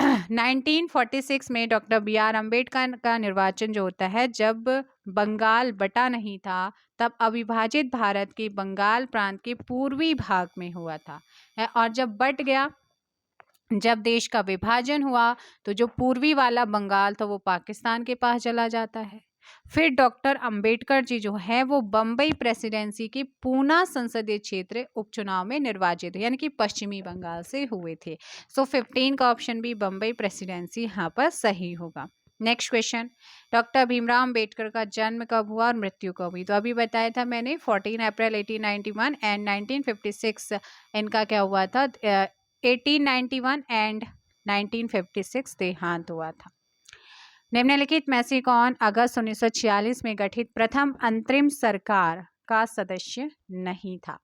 1946 में डॉक्टर बी आर अम्बेडकर का निर्वाचन जो होता है, जब बंगाल बटा नहीं था, तब अविभाजित भारत के बंगाल प्रांत के पूर्वी भाग में हुआ था और जब बट गया, जब देश का विभाजन हुआ, तो जो पूर्वी वाला बंगाल था वो पाकिस्तान के पास चला जाता है। फिर डॉक्टर अंबेडकर जी जो है वो बम्बई प्रेसिडेंसी के पूना संसदीय क्षेत्र उपचुनाव में निर्वाचित, यानी कि पश्चिमी बंगाल से हुए थे। सो 15 का ऑप्शन भी बम्बई प्रेसिडेंसी यहाँ पर सही होगा। Next question, doctor Bhimrao Ambedkar का जन्म कब हुआ और मृत्यु कब हुई? तो अभी बताया था मैंने 14 अप्रैल 1891 एंड 1956 इनका क्या हुआ था, 1891 एंड 1956 देहांत हुआ था। निम्नलिखित में से कौन अगस्त 1946 में गठित प्रथम अंतरिम सरकार का सदस्य नहीं था?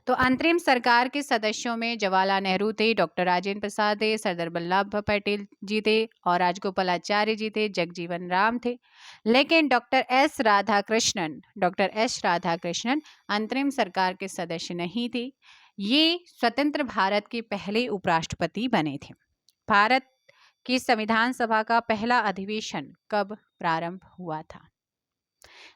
तो अंतरिम सरकार के सदस्यों में जवाहरलाल नेहरू थे, डॉक्टर राजेंद्र प्रसाद थे, सरदार वल्लभ पटेल जी थे और राजगोपालाचारी जी थे, जगजीवन राम थे। लेकिन डॉक्टर एस राधाकृष्णन अंतरिम सरकार के सदस्य नहीं थे। ये स्वतंत्र भारत के पहले उपराष्ट्रपति बने थे। भारत की संविधान सभा का पहला अधिवेशन कब प्रारंभ हुआ था?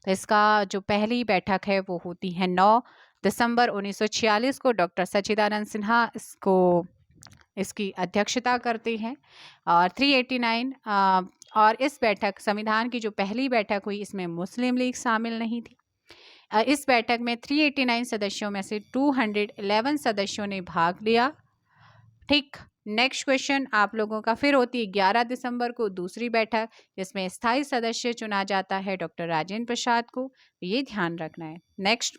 तो इसका जो पहली बैठक है वो होती है 9 दिसंबर 1946 को। डॉक्टर सच्चिदानंद सिन्हा इसकी अध्यक्षता करते हैं और 389 और इस बैठक, संविधान की जो पहली बैठक हुई, इसमें मुस्लिम लीग शामिल नहीं थी। इस बैठक में 389 सदस्यों में से 211 सदस्यों ने भाग लिया। ठीक। नेक्स्ट क्वेश्चन आप लोगों का फिर होती है 11 दिसंबर को दूसरी बैठक, जिसमें स्थायी सदस्य चुना जाता है डॉक्टर राजेंद्र प्रसाद को, ये ध्यान रखना है। नेक्स्ट,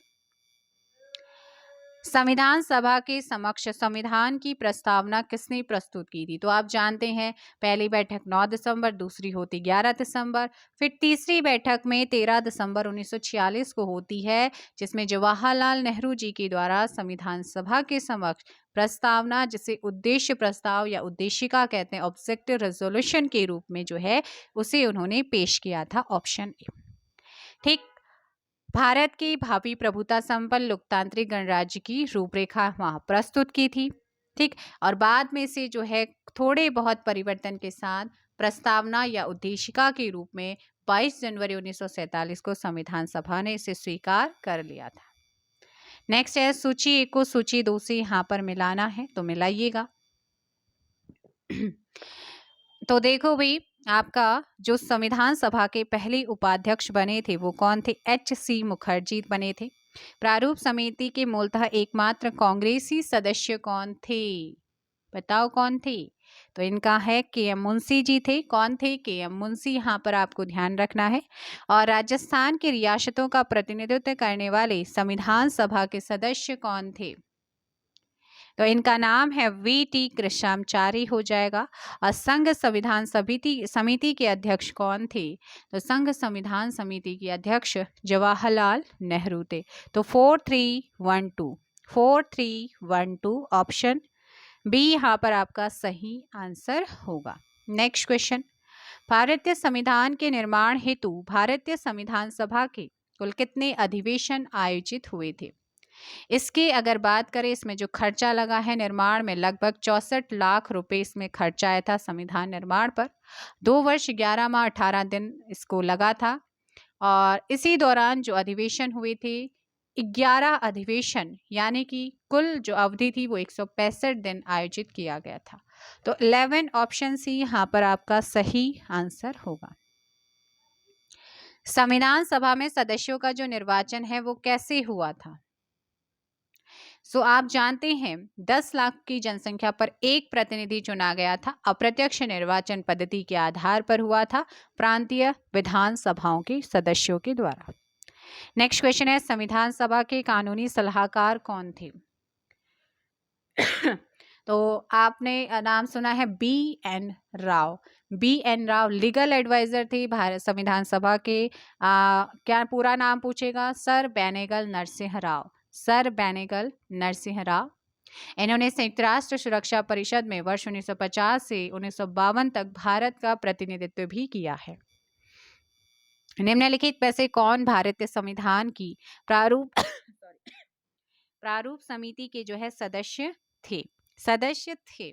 संविधान सभा के समक्ष संविधान की प्रस्तावना किसने प्रस्तुत की थी? तो आप जानते हैं पहली बैठक 9 दिसंबर, दूसरी होती 11 दिसंबर, फिर तीसरी बैठक में 13 दिसंबर 1946 को होती है, जिसमें जवाहरलाल नेहरू जी के द्वारा संविधान सभा के समक्ष प्रस्तावना, जिसे उद्देश्य प्रस्ताव या उद्देशिका कहते हैं, ऑब्जेक्टिव रेजोल्यूशन के रूप में जो है उसे उन्होंने पेश किया था, ऑप्शन ए। ठीक। भारत की भावी प्रभुता संपन्न लोकतांत्रिक गणराज्य की रूपरेखा वहां प्रस्तुत की थी। ठीक। और बाद में से जो है थोड़े बहुत परिवर्तन के साथ प्रस्तावना या उद्देशिका के रूप में 22 जनवरी 1947 को संविधान सभा ने इसे स्वीकार कर लिया था। नेक्स्ट है सूची 1 को सूची 2 से यहाँ पर मिलाना है, तो मिलाइएगा। तो देखो भाई, आपका जो संविधान सभा के पहले उपाध्यक्ष बने थे वो कौन थे? H.C. मुखर्जी बने थे। प्रारूप समिति के मूलतः एकमात्र कांग्रेसी सदस्य कौन थे? बताओ कौन थे? तो इनका है के.एम. मुंशी जी थे। कौन थे? के.एम. मुंशी, यहाँ पर आपको ध्यान रखना है। और राजस्थान की रियासतों का प्रतिनिधित्व करने वाले संविधान सभा के सदस्य कौन थे? तो इनका नाम है V.T. कृष्णाचारी हो जाएगा। और संघ संविधान समिति के अध्यक्ष कौन थे? तो संघ संविधान समिति के अध्यक्ष जवाहरलाल नेहरू थे। तो 4312 ऑप्शन बी यहाँ पर आपका सही आंसर होगा। नेक्स्ट क्वेश्चन, भारतीय संविधान के निर्माण हेतु भारतीय संविधान सभा के कुल कितने अधिवेशन आयोजित हुए थे? इसकी अगर बात करें, इसमें जो खर्चा लगा है निर्माण में, लगभग 64 लाख रुपए इसमें खर्चा आया था संविधान निर्माण पर। 2 वर्ष 11 माह 18 दिन इसको लगा था। और इसी दौरान जो अधिवेशन हुए थे 11 अधिवेशन, यानी कि कुल जो अवधि थी वो 165 दिन आयोजित किया गया था। तो 11 ऑप्शन सी यहाँ पर आपका सही आंसर होगा। संविधान सभा में सदस्यों का जो निर्वाचन है वो कैसे हुआ था? सो आप जानते हैं 10 लाख की जनसंख्या पर एक प्रतिनिधि चुना गया था। अप्रत्यक्ष निर्वाचन पद्धति के आधार पर हुआ था, प्रांतीय विधान सभाओं के सदस्यों के द्वारा। नेक्स्ट क्वेश्चन है, संविधान सभा के कानूनी सलाहकार कौन थे? तो आपने नाम सुना है B.N. Rao. B.N. Rao legal adviser थे भारत संविधान सभा के। क्या पूरा नाम पूछेगा? सर बेनेगल नरसिंह राव। सर बेनेगल नरसिंह राव। इन्होंने संयुक्त राष्ट्र सुरक्षा परिषद में वर्ष 1950 से 1952 तक भारत का प्रतिनिधित्व भी किया है। निम्नलिखित में से कौन भारतीय संविधान की प्रारूप समिति के जो है सदस्य थे? सदस्य थे।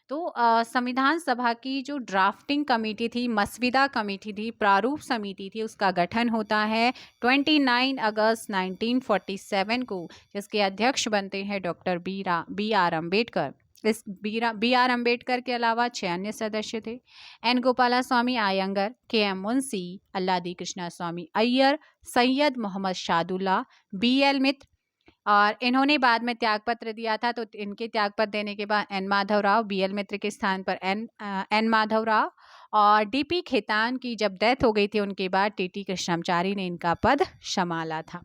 तो संविधान सभा की जो ड्राफ्टिंग कमेटी थी, मसविदा कमेटी थी, प्रारूप समिति थी, उसका गठन होता है 29 अगस्त 1947 को, जिसके अध्यक्ष बनते हैं डॉक्टर बी आर अम्बेडकर। इस बी आर अम्बेडकर के अलावा 6 अन्य सदस्य थे। एन गोपाला स्वामी अयंगर, के एम मुंशी, अल्लादी कृष्णा स्वामी अय्यर, सैयद मोहम्मद शादुल्ला, बी एल मित्र, और इन्होंने बाद में त्यागपत्र दिया था। तो इनके त्यागपत्र देने के बाद एन माधवराव, बी एल मित्र के स्थान पर एन माधवराव, और डीपी खेतान की जब डेथ हो गई थी उनके बाद टीटी कृष्णमाचारी ने इनका पद संभाला था।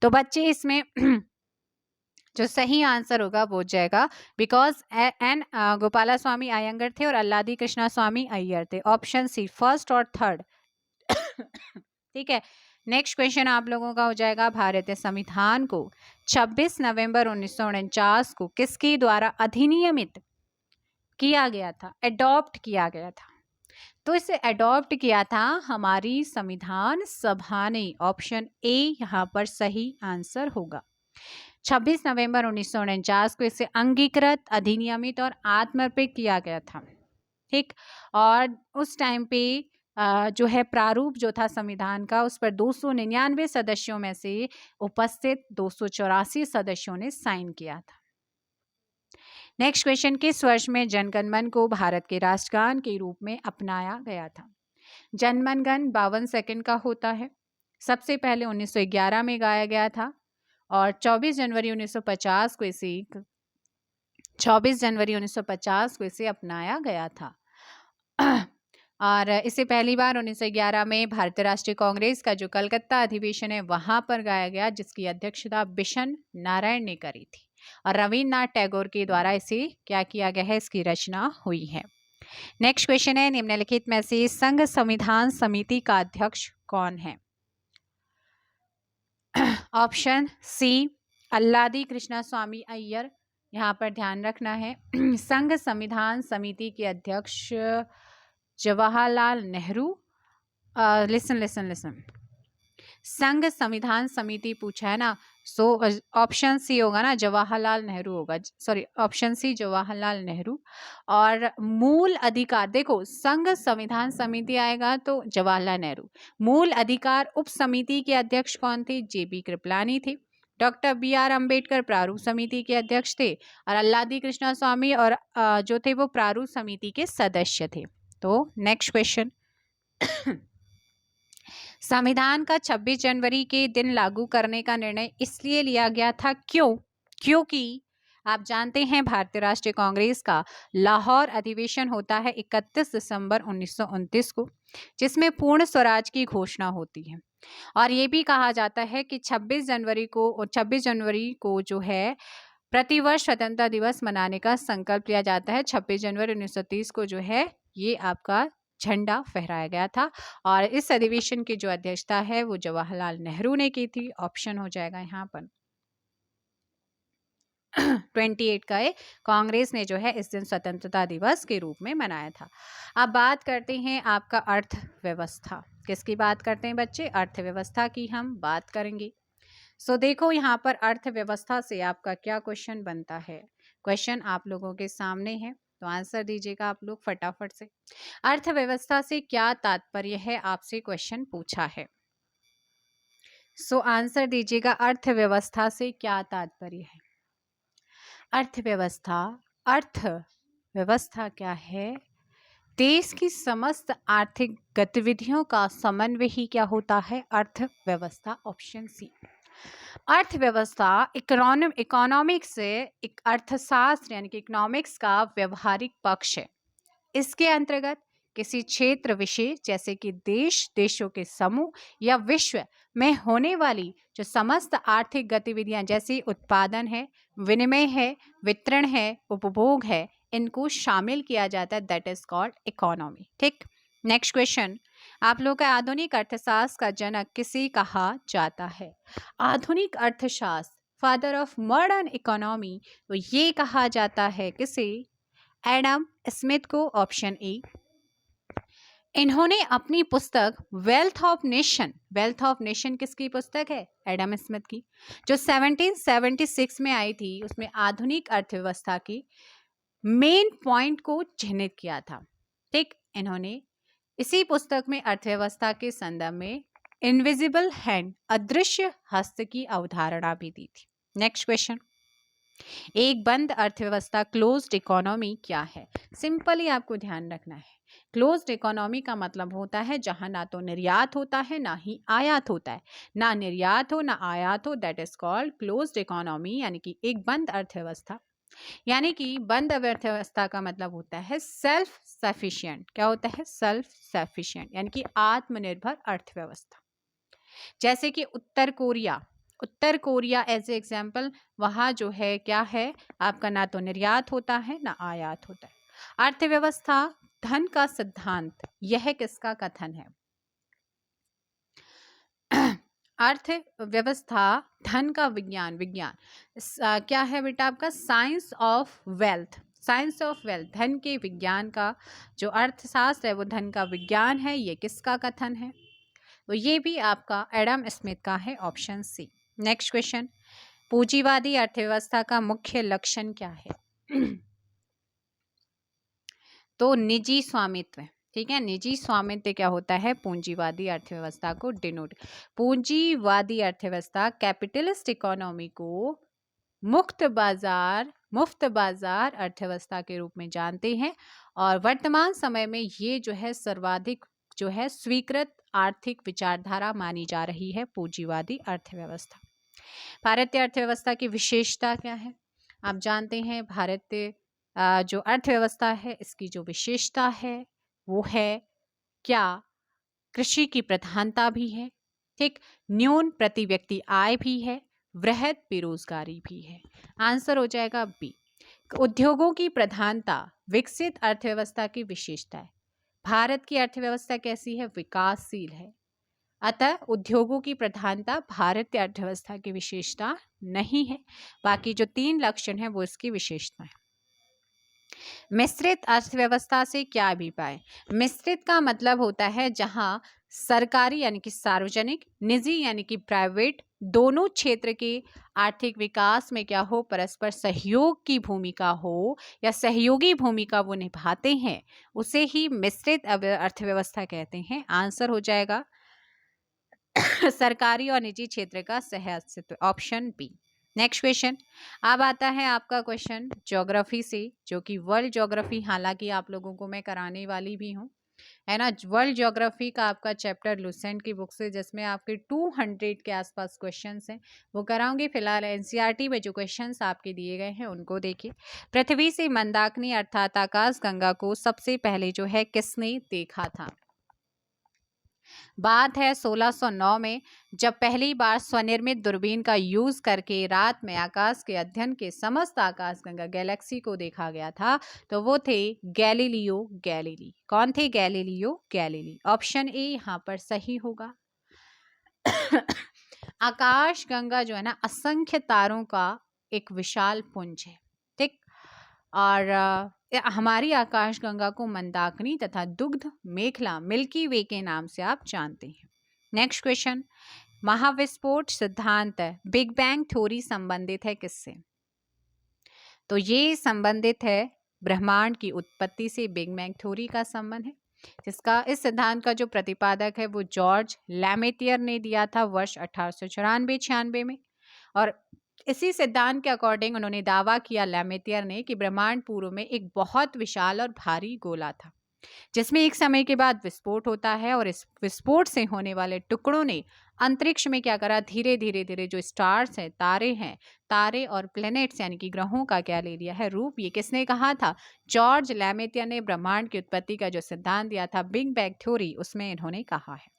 तो बच्चे इसमें जो सही आंसर होगा वो हो जाएगा, बिकॉज एन गोपाला स्वामी अयंगर थे और अल्लादी कृष्णा स्वामी अय्यर थे। ऑप्शन सी, फर्स्ट और थर्ड। ठीक है, नेक्स्ट क्वेश्चन आप लोगों का हो जाएगा, भारतीय संविधान को 26 नवंबर 1949 को किसके द्वारा अधिनियमित किया गया था, एडॉप्ट किया गया था? तो इसे एडॉप्ट किया था हमारी संविधान सभा ने। ऑप्शन ए यहाँ पर सही आंसर होगा। 26 नवंबर 1949 को इसे अंगीकृत, अधिनियमित और आत्मर्पित किया गया था। ठीक, और उस टाइम पे जो है प्रारूप जो था संविधान का, उस पर 299 सदस्यों में से उपस्थित 284 सदस्यों ने साइन किया था। नेक्स्ट क्वेश्चन, किस वर्ष में जनगण मन को भारत के राष्ट्रगान के रूप में अपनाया गया था? जनगण मन 52 सेकंड का होता है। सबसे पहले 1911 में गाया गया था और 24 जनवरी 1950 को इसे अपनाया गया था। और इसे पहली बार 1911 में भारतीय राष्ट्रीय कांग्रेस का जो कलकत्ता अधिवेशन है वहां पर गाया गया, जिसकी अध्यक्षता बिशन नारायण ने करी थी, और रविन्द्रनाथ टैगोर के द्वारा इसे क्या किया गया है, इसकी रचना हुई है। नेक्स्ट क्वेश्चन है, निम्नलिखित में से संघ संविधान समिति का अध्यक्ष कौन है? ऑप्शन सी, अल्लादी कृष्णा स्वामी अय्यर। यहाँ पर ध्यान रखना है, संघ संविधान समिति के अध्यक्ष जवाहरलाल नेहरू। लिसन, संघ संविधान समिति पूछा है ना, सो ऑप्शन सी होगा ना, जवाहरलाल नेहरू होगा। Sorry, option C Jawaharlal Nehru. और मूल अधिकार, देखो संघ संविधान समिति आएगा तो जवाहरलाल नेहरू। मूल अधिकार उप समिति के अध्यक्ष कौन थे? जेबी कृपलानी थे। डॉक्टर बी आर अम्बेडकर प्रारूप समिति के अध्यक्ष थे, और अल्लादी कृष्णा स्वामी और जो थे वो प्रारूप समिति के सदस्य थे। तो नेक्स्ट क्वेश्चन, संविधान का 26 जनवरी के दिन लागू करने का निर्णय इसलिए लिया गया था, क्योंकि आप जानते हैं भारतीय राष्ट्रीय कांग्रेस का लाहौर अधिवेशन होता है 31 दिसंबर 1929 को, जिसमें पूर्ण स्वराज की घोषणा होती है। और ये भी कहा जाता है कि 26 जनवरी को जो है प्रतिवर्ष स्वतंत्रता दिवस मनाने का संकल्प लिया जाता है। 26 जनवरी 1930 को जो है ये आपका झंडा फहराया गया था, और इस अधिवेशन की जो अध्यक्षता है वो जवाहरलाल नेहरू ने की थी। ऑप्शन हो जाएगा यहाँ पर 28 का कांग्रेस ने जो है इस दिन स्वतंत्रता दिवस के रूप में मनाया था। अब बात करते हैं आपका अर्थव्यवस्था। किसकी बात करते हैं बच्चे? अर्थव्यवस्था की हम बात करेंगे। सो देखो यहाँ पर अर्थव्यवस्था से आपका क्या क्वेश्चन बनता है। क्वेश्चन आप लोगों के सामने है, तो आंसर दीजिएगा आप लोग फटाफट से। अर्थव्यवस्था से क्या तात्पर्य है, आपसे क्वेश्चन पूछा है। सो आंसर दीजिएगा, अर्थव्यवस्था से क्या तात्पर्य है। अर्थव्यवस्था क्या है? देश की समस्त आर्थिक गतिविधियों का समन्वय ही क्या होता है? अर्थव्यवस्था। Option C. अर्थव्यवस्था इकोनॉमिक्स से एक अर्थशास्त्र यानी कि इकोनॉमिक्स का व्यवहारिक पक्ष है। इसके अंतर्गत किसी क्षेत्र विशेष जैसे कि देशों के समूह या विश्व में होने वाली जो समस्त आर्थिक गतिविधियां जैसे उत्पादन है, विनिमय है, वितरण है, उपभोग है, इनको शामिल किया जाता है। That is called economy. ठीक, नेक्स्ट क्वेश्चन, आप लोग का आधुनिक अर्थशास्त्र का जनक किसे कहा जाता है? आधुनिक अर्थशास्त्र, फादर ऑफ मॉडर्न इकोनॉमी, तो ये कहा जाता है किसे? एडम स्मिथ को। Option A. इन्होंने अपनी पुस्तक वेल्थ ऑफ नेशन किसकी पुस्तक है? एडम स्मिथ की, जो 1776 में आई थी। उसमें आधुनिक अर्थव्यवस्था की मेन पॉइंट को चिह्नित किया था। ठीक, इन्होंने इसी पुस्तक में अर्थव्यवस्था के संदर्भ में इनविजिबल हैंड, अदृश्य हस्त की अवधारणा भी दी थी। नेक्स्ट क्वेश्चन, एक बंद अर्थव्यवस्था क्लोज्ड इकोनॉमी क्या है? सिंपली आपको ध्यान रखना है, क्लोज्ड इकोनॉमी का मतलब होता है जहां ना तो निर्यात होता है ना ही आयात होता है, ना निर्यात हो ना आयात हो, that is called closed economy, यानी कि एक बंद अर्थव्यवस्था। यानी कि बंद अर्थव्यवस्था का मतलब होता है सेल्फ सफिशिएंट। क्या होता है? सेल्फ सफिशिएंट, यानी कि आत्मनिर्भर अर्थव्यवस्था। जैसे कि उत्तर कोरिया एज ए एग्जाम्पल, वहाँ जो है क्या है आपका, ना तो निर्यात होता है ना आयात होता है। अर्थव्यवस्था धन का सिद्धांत, यह किसका कथन है? अर्थव्यवस्था धन का विज्ञान क्या है बेटा आपका? Science of wealth. Science of wealth, धन के विज्ञान का जो अर्थशास्त्र है वो धन का विज्ञान है। ये किसका कथन है? तो ये भी आपका एडम स्मिथ का है, ऑप्शन सी। नेक्स्ट क्वेश्चन, पूंजीवादी अर्थव्यवस्था का मुख्य लक्षण क्या है? तो निजी स्वामित्व। ठीक है, निजी स्वामित्व क्या होता है? पूंजीवादी अर्थव्यवस्था को डिनोट। पूंजीवादी अर्थव्यवस्था कैपिटलिस्ट इकोनॉमी को मुफ्त बाजार अर्थव्यवस्था के रूप में जानते हैं, और वर्तमान समय में ये जो है सर्वाधिक जो है स्वीकृत आर्थिक विचारधारा मानी जा रही है, पूंजीवादी अर्थव्यवस्था। भारतीय अर्थव्यवस्था की विशेषता क्या है? आप जानते हैं भारतीय जो अर्थव्यवस्था है इसकी जो विशेषता है वो है क्या? कृषि की प्रधानता भी है, ठीक, न्यून प्रति व्यक्ति आय भी है, वृहद बेरोजगारी भी है। आंसर हो जाएगा बी। उद्योगों की प्रधानता विकसित अर्थव्यवस्था की विशेषता है। भारत की अर्थव्यवस्था कैसी है? विकासशील है, अतः उद्योगों की प्रधानता भारत की अर्थव्यवस्था की विशेषता नहीं है। बाकी जो 3 लक्षण है वो इसकी विशेषता है। मिश्रित अर्थव्यवस्था से क्या अभिप्राय? मिश्रित का मतलब होता है जहां सरकारी यानी कि सार्वजनिक, निजी यानी कि प्राइवेट, दोनों क्षेत्र के आर्थिक विकास में क्या हो? परस्पर सहयोग की भूमिका हो या सहयोगी भूमिका वो निभाते हैं, उसे ही मिश्रित अर्थव्यवस्था कहते हैं। आंसर हो जाएगा सरकारी और निजी क्षेत्र का सह अस्तित्व, ऑप्शन बी। नेक्स्ट क्वेश्चन, अब आता है आपका क्वेश्चन ज्योग्राफी से, जो कि वर्ल्ड ज्योग्राफी, हालांकि आप लोगों को मैं कराने वाली भी हूँ, है ना। वर्ल्ड ज्योग्राफी का आपका चैप्टर लुसेंट की बुक से, जिसमें आपके 200 के आसपास क्वेश्चंस हैं, वो कराऊंगी। फिलहाल एनसीईआरटी में जो क्वेश्चंस आपके दिए गए हैं उनको देखिए। पृथ्वी से मंदाकिनी अर्थात आकाश गंगा को सबसे पहले जो है किसने देखा था? बात है 1609 में, जब पहली बार स्वनिर्मित दूरबीन का यूज करके रात में आकाश के अध्ययन के समस्त आकाशगंगा गैलेक्सी को देखा गया था, तो वो थे गैलीलियो गैलीली। कौन थे? Galileo Galilei. ऑप्शन ए यहाँ पर सही होगा। आकाशगंगा जो है ना, असंख्य तारों का एक विशाल पुंज है, ठीक। और हमारी आकाशगंगा को मंदाकिनी तथा दुग्ध मेखला, मिल्की वे के नाम से आप जानते हैं। नेक्स्ट क्वेश्चन, महाविस्फोट सिद्धांत, बिग बैंग थ्योरी संबंधित है किससे? तो ये संबंधित है ब्रह्मांड की उत्पत्ति से। बिग बैंग थ्योरी का संबंध है, जिसका इस सिद्धांत का जो प्रतिपादक है वो जॉर्ज लैमेतियर ने दिया था वर्ष 1894-96 में। और इसी सिद्धांत के अकॉर्डिंग उन्होंने दावा किया, लैमेतियर ने, कि ब्रह्मांड पूर्व में एक बहुत विशाल और भारी गोला था, जिसमें एक समय के बाद विस्फोट होता है, और इस विस्फोट से होने वाले टुकड़ों ने अंतरिक्ष में क्या करा? धीरे धीरे जो स्टार्स हैं, तारे और प्लैनेट्स यानी कि ग्रहों का क्या ले लिया है? रूप। ये किसने कहा था? जॉर्ज लैमेतियर ने ब्रह्मांड की उत्पत्ति का जो सिद्धांत दिया था, बिग बैंग थ्योरी, उसमें इन्होंने कहा है।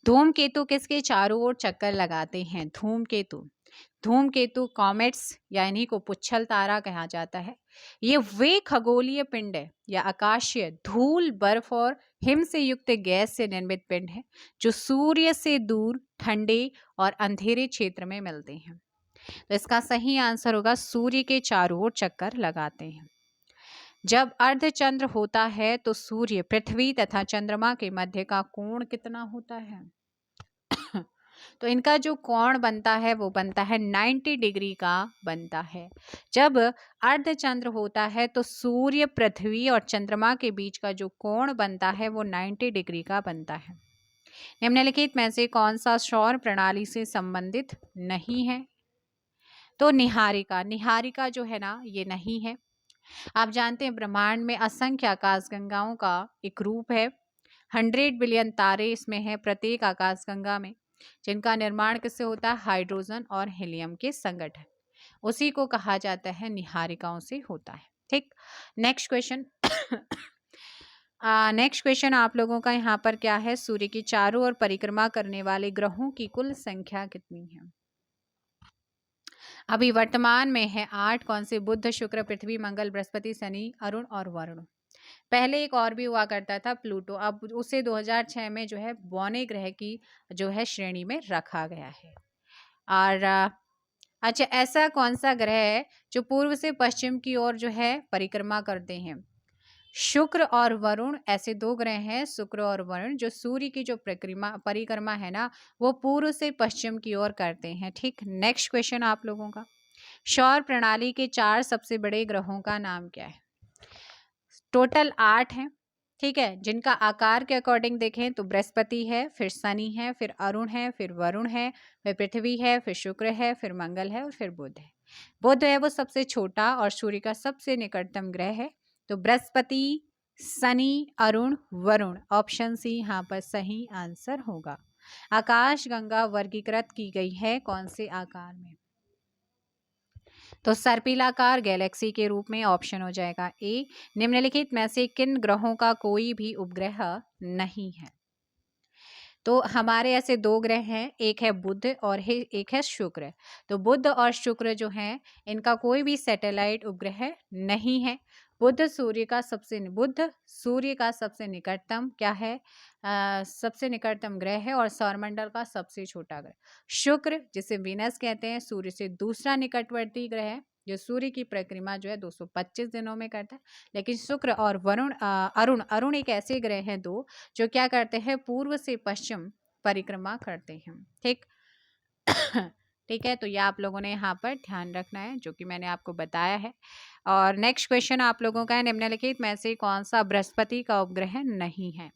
धूमकेतु किसके चारों ओर चक्कर लगाते हैं? धूमकेतु कॉमेट्स या इन्हीं को पुच्छल तारा कहा जाता है। ये वे खगोलीय पिंड है या आकाशीय धूल, बर्फ और हिम से युक्त गैस से निर्मित पिंड है, जो सूर्य से दूर, ठंडे और अंधेरे क्षेत्र में मिलते हैं। तो इसका सही आंसर होगा सूर्य के चारों ओर चक्कर लगाते हैं। जब अर्धचंद्र होता है तो सूर्य, पृथ्वी तथा चंद्रमा के मध्य का कोण कितना होता है? तो इनका जो कोण बनता है वो बनता है 90 डिग्री का बनता है। जब अर्धचंद्र होता है तो सूर्य, पृथ्वी और चंद्रमा के बीच का जो कोण बनता है वो 90 डिग्री का बनता है। निम्नलिखित में से कौन सा सौर प्रणाली से संबंधित नहीं है? तो निहारिका, निहारिका जो है ना ये नहीं है। आप जानते हैं ब्रह्मांड में असंख्य आकाशगंगाओं का एक रूप है। 100 बिलियन तारे इसमें हैं प्रत्येक आकाशगंगा में, जिनका निर्माण किससे होता है? हाइड्रोजन और हीलियम के संगठन, उसी को कहा जाता है निहारिकाओं से होता है। ठीक, नेक्स्ट क्वेश्चन। नेक्स्ट क्वेश्चन आप लोगों का यहाँ पर क्या है? सूर्य की चारों ओर परिक्रमा करने वाले ग्रहों की कुल संख्या कितनी है? अभी वर्तमान में है 8। कौन से? बुध, शुक्र, पृथ्वी, मंगल, बृहस्पति, शनि, अरुण और वरुण। पहले एक और भी हुआ करता था प्लूटो, अब उसे 2006 में जो है बौने ग्रह की जो है श्रेणी में रखा गया है। और अच्छा, ऐसा कौन सा ग्रह है जो पूर्व से पश्चिम की ओर जो है परिक्रमा करते हैं? शुक्र और वरुण ऐसे दो ग्रह हैं, शुक्र और वरुण, जो सूर्य की जो परिक्रमा है ना वो पूर्व से पश्चिम की ओर करते हैं। ठीक, नेक्स्ट क्वेश्चन आप लोगों का, सौर प्रणाली के 4 सबसे बड़े ग्रहों का नाम क्या है? टोटल 8 हैं। ठीक है, जिनका आकार के अकॉर्डिंग देखें तो बृहस्पति है, फिर शनि है, फिर अरुण है, फिर वरुण है, फिर पृथ्वी है, फिर शुक्र है, फिर मंगल है और फिर बुध है। बुध है वो सबसे छोटा और सूर्य का सबसे निकटतम ग्रह है। तो बृहस्पति, शनि, अरुण, वरुण, ऑप्शन सी यहाँ पर सही आंसर होगा। आकाशगंगा वर्गीकृत की गई है कौन से आकार में? तो सर्पिलाकार गैलेक्सी के रूप में, ऑप्शन हो जाएगा ए। निम्नलिखित में से किन ग्रहों का कोई भी उपग्रह नहीं है? तो हमारे ऐसे 2 ग्रह हैं, एक है बुध और एक है शुक्र। तो बुध और शुक्र जो हैं इनका कोई भी सैटेलाइट उपग्रह नहीं है। बुध सूर्य का सबसे निकटतम क्या है? सबसे निकटतम ग्रह है और सौरमंडल का सबसे छोटा ग्रह। शुक्र, जिसे वीनस कहते हैं, सूर्य से दूसरा निकटवर्ती ग्रह है, जो सूर्य की परिक्रमा जो है 225 दिनों में करता है। लेकिन शुक्र और अरुण एक ऐसे ग्रह हैं 2 जो क्या करते हैं? पूर्व से पश्चिम परिक्रमा करते हैं। ठीक ठीक है, तो ये आप लोगों ने यहाँ पर ध्यान रखना है, जो कि मैंने आपको बताया है। और नेक्स्ट क्वेश्चन आप लोगों का है, निम्नलिखित में से कौन सा बृहस्पति का उपग्रह नहीं है?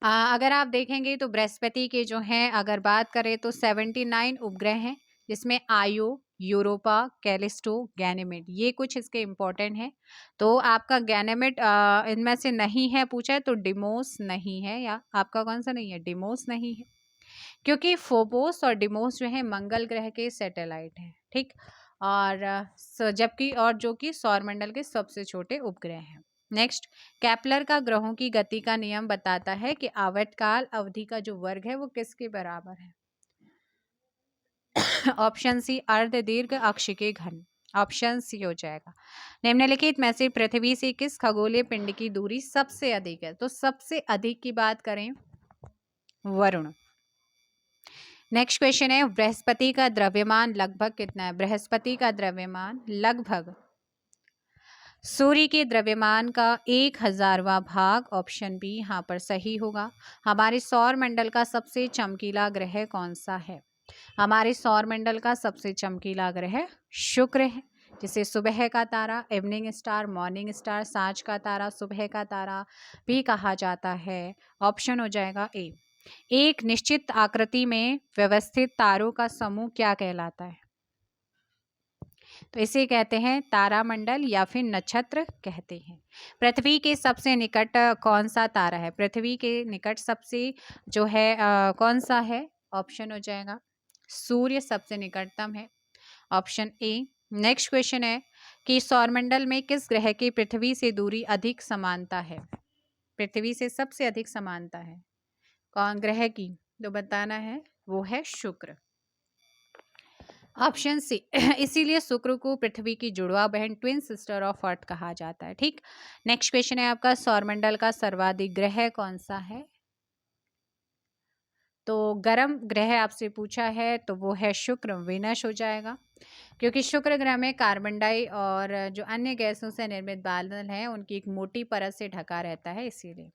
अगर आप देखेंगे तो बृहस्पति के जो हैं अगर बात करें तो 79 उपग्रह हैं, जिसमें आयो, यूरोपा, कैलिस्टो, गैनेमेड, ये कुछ इसके इम्पोर्टेंट हैं। तो आपका गैनेमेड इनमें से नहीं है पूछा है तो डिमोस नहीं है, या आपका कौन सा नहीं है? डिमोस नहीं है, क्योंकि फोबोस और डिमोस जो है मंगल ग्रह के सैटेलाइट हैं। ठीक, और जबकि और जो कि सौरमंडल के सबसे छोटे उपग्रह हैं। नेक्स्ट, केपलर का ग्रहों की गति का नियम बताता है कि आवर्तकाल अवधि का जो वर्ग है वो किसके बराबर है? ऑप्शन सी अर्ध दीर्घ अक्ष के घन, ऑप्शन सी हो जाएगा। निम्नलिखित में से पृथ्वी से किस खगोलीय पिंड की दूरी सबसे अधिक है? तो सबसे अधिक की बात करें वरुण। नेक्स्ट क्वेश्चन है, बृहस्पति का द्रव्यमान लगभग कितना है? बृहस्पति का द्रव्यमान लगभग सूर्य के द्रव्यमान का 1000वां भाग, ऑप्शन बी यहाँ पर सही होगा। हमारे सौर मंडल का सबसे चमकीला ग्रह कौन सा है? हमारे सौर मंडल का सबसे चमकीला ग्रह शुक्र है, जिसे सुबह का तारा, इवनिंग स्टार, मॉर्निंग स्टार, सांझ का तारा, सुबह का तारा भी कहा जाता है। ऑप्शन हो जाएगा ए। एक निश्चित आकृति में व्यवस्थित तारों का समूह क्या कहलाता है? तो इसे कहते हैं तारामंडल या फिर नक्षत्र कहते हैं। पृथ्वी के सबसे निकट कौन सा तारा है? पृथ्वी के निकट सबसे जो है कौन सा है? ऑप्शन हो जाएगा सूर्य सबसे निकटतम है, ऑप्शन ए। नेक्स्ट क्वेश्चन है कि सौरमंडल में किस ग्रह की पृथ्वी से दूरी अधिक समानता है? पृथ्वी से सबसे अधिक समानता है कौन ग्रह की? तो बताना है, वो है शुक्र, ऑप्शन सी। इसीलिए शुक्र को पृथ्वी की जुड़वा बहन, ट्विन सिस्टर ऑफ अर्थ कहा जाता है। ठीक, नेक्स्ट क्वेश्चन है आपका, सौरमंडल का सर्वाधिक ग्रह कौन सा है? तो गर्म ग्रह आपसे पूछा है तो वो है शुक्र, विनस हो जाएगा, क्योंकि शुक्र ग्रह में कार्बन डाई और जो अन्य गैसों से निर्मित बादल हैं उनकी एक मोटी परत से ढका रहता है, इसीलिए।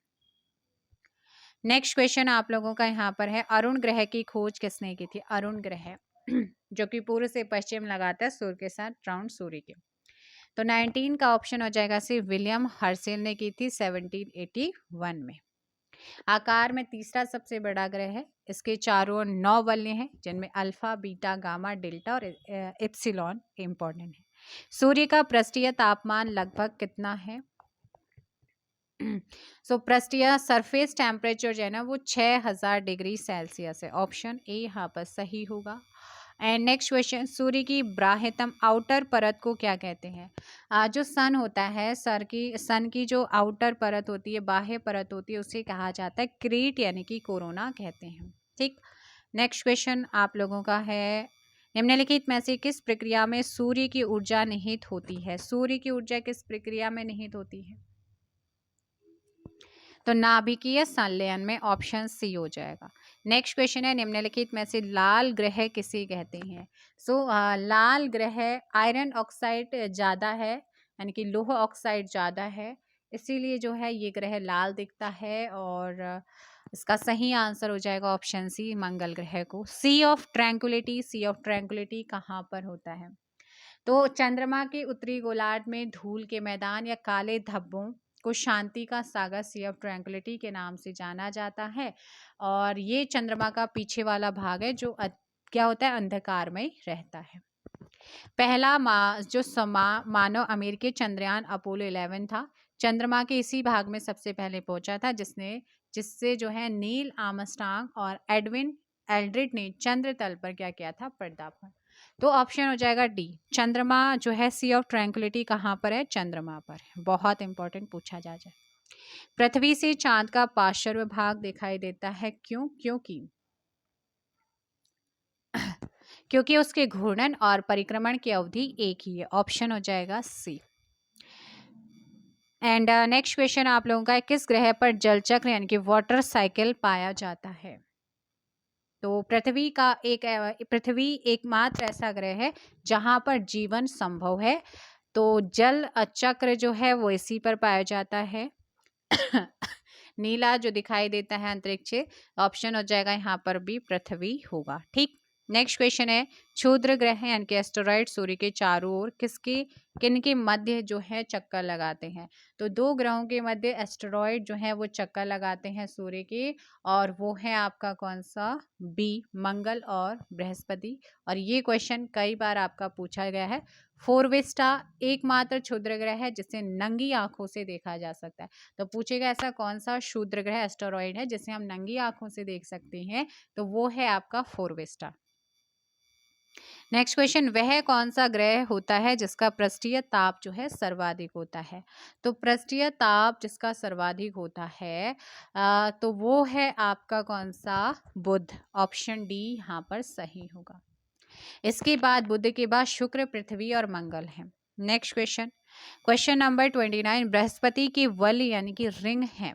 नेक्स्ट क्वेश्चन आप लोगों का यहाँ पर है, अरुण ग्रह की खोज किसने की थी? अरुण ग्रह जो कि पूर्व से पश्चिम लगाता है सूर्य के साथ, राउंड सूर्य के। तो 19 का ऑप्शन हो जाएगा सी, विलियम हर्सेल ने की थी 1781 में। आकार में तीसरा सबसे बड़ा ग्रह है, इसके चारों ओर 9 वलय हैं जिनमें अल्फा, बीटा, गामा, डेल्टा और इप्सिलॉन इंपॉर्टेंट है। सूर्य का पृष्ठीय तापमान लगभग कितना है? पृष्ठीय सरफेस टेम्परेचर जो है ना वो 6000 डिग्री सेल्सियस है। ऑप्शन ए यहाँ पर सही होगा। एंड नेक्स्ट क्वेश्चन, सूर्य की बाह्यतम आउटर परत को क्या कहते हैं? जो सन होता है, सन की जो आउटर परत होती है, बाह्य परत होती है, उसे कहा जाता है क्रीट यानी कि कोरोना कहते हैं। ठीक। नेक्स्ट क्वेश्चन आप लोगों का है, निम्नलिखित में से किस प्रक्रिया में सूर्य की ऊर्जा निहित होती है? सूर्य की ऊर्जा किस प्रक्रिया में निहित होती है? तो नाभिकीय संलयन में, ऑप्शन सी हो जाएगा। नेक्स्ट क्वेश्चन है, निम्नलिखित में से लाल ग्रह किसे कहते हैं? लाल ग्रह आयरन ऑक्साइड ज़्यादा है, यानी कि लोह ऑक्साइड ज़्यादा है, इसीलिए जो है ये ग्रह लाल दिखता है। और इसका सही आंसर हो जाएगा ऑप्शन सी, मंगल ग्रह को। Sea of tranquility, sea of tranquility कहाँ पर होता है? तो चंद्रमा के उत्तरी गोलार्ध में धूल के मैदान या काले धब्बों को शांति का सागर, सी ऑफ ट्रैंक्विलिटी के नाम से जाना जाता है। और ये चंद्रमा का पीछे वाला भाग है जो क्या होता है, अंधकार में रहता है। पहला मानव अमेरिकी चंद्रयान अपोलो 11 था। चंद्रमा के इसी भाग में सबसे पहले पहुंचा था, जिससे जो है नील आर्मस्ट्रांग और एडविन एल्ड्रिड ने चंद्र तल पर क्या किया था, पदार्पण। तो ऑप्शन हो जाएगा डी, चंद्रमा जो है सी ऑफ ट्रैंक्विलिटी कहाँ पर है? चंद्रमा पर है। बहुत इंपॉर्टेंट पूछा जा जाए। पृथ्वी से चांद का पार्श्व भाग दिखाई देता है, क्यों? क्योंकि उसके घूर्णन और परिक्रमण की अवधि एक ही है। ऑप्शन हो जाएगा सी। एंड नेक्स्ट क्वेश्चन आप लोगों का है, किस ग्रह पर जल चक्र यानी कि वाटर साइकिल पाया जाता है? तो पृथ्वी एकमात्र ऐसा ग्रह है जहां पर जीवन संभव है। तो जल चक्र जो है वो इसी पर पाया जाता है। नीला जो दिखाई देता है अंतरिक्ष, ऑप्शन हो जाएगा यहाँ पर भी पृथ्वी होगा। ठीक। नेक्स्ट क्वेश्चन है, क्षुद्र ग्रह यानी कि एस्टेरॉइड सूर्य के चारों ओर किनके मध्य जो है चक्कर लगाते हैं? तो दो ग्रहों के मध्य एस्टेरॉइड जो है वो चक्कर लगाते हैं सूर्य के, और वो है आपका कौन सा? बी, मंगल और बृहस्पति। और ये क्वेश्चन कई बार आपका पूछा गया है। फोरवेस्टा एकमात्र क्षुद्र ग्रह है जिसे नंगी आंखों से देखा जा सकता है। तो पूछेगा ऐसा कौन सा क्षुद्र ग्रह एस्टेरॉइड है जिसे हम नंगी आंखों से देख सकते हैं? तो वो है आपका फोरवेस्टा। नेक्स्ट क्वेश्चन, वह कौन सा ग्रह होता है जिसका पृष्ठीय ताप जो है सर्वाधिक होता है? तो पृष्ठीय ताप जिसका सर्वाधिक होता है तो वो है आपका कौन सा? बुध। ऑप्शन डी यहाँ पर सही होगा। इसके बाद बुध के बाद शुक्र, पृथ्वी और मंगल है। Next question, question number 29, Brihaspati की वल यानी कि रिंग है,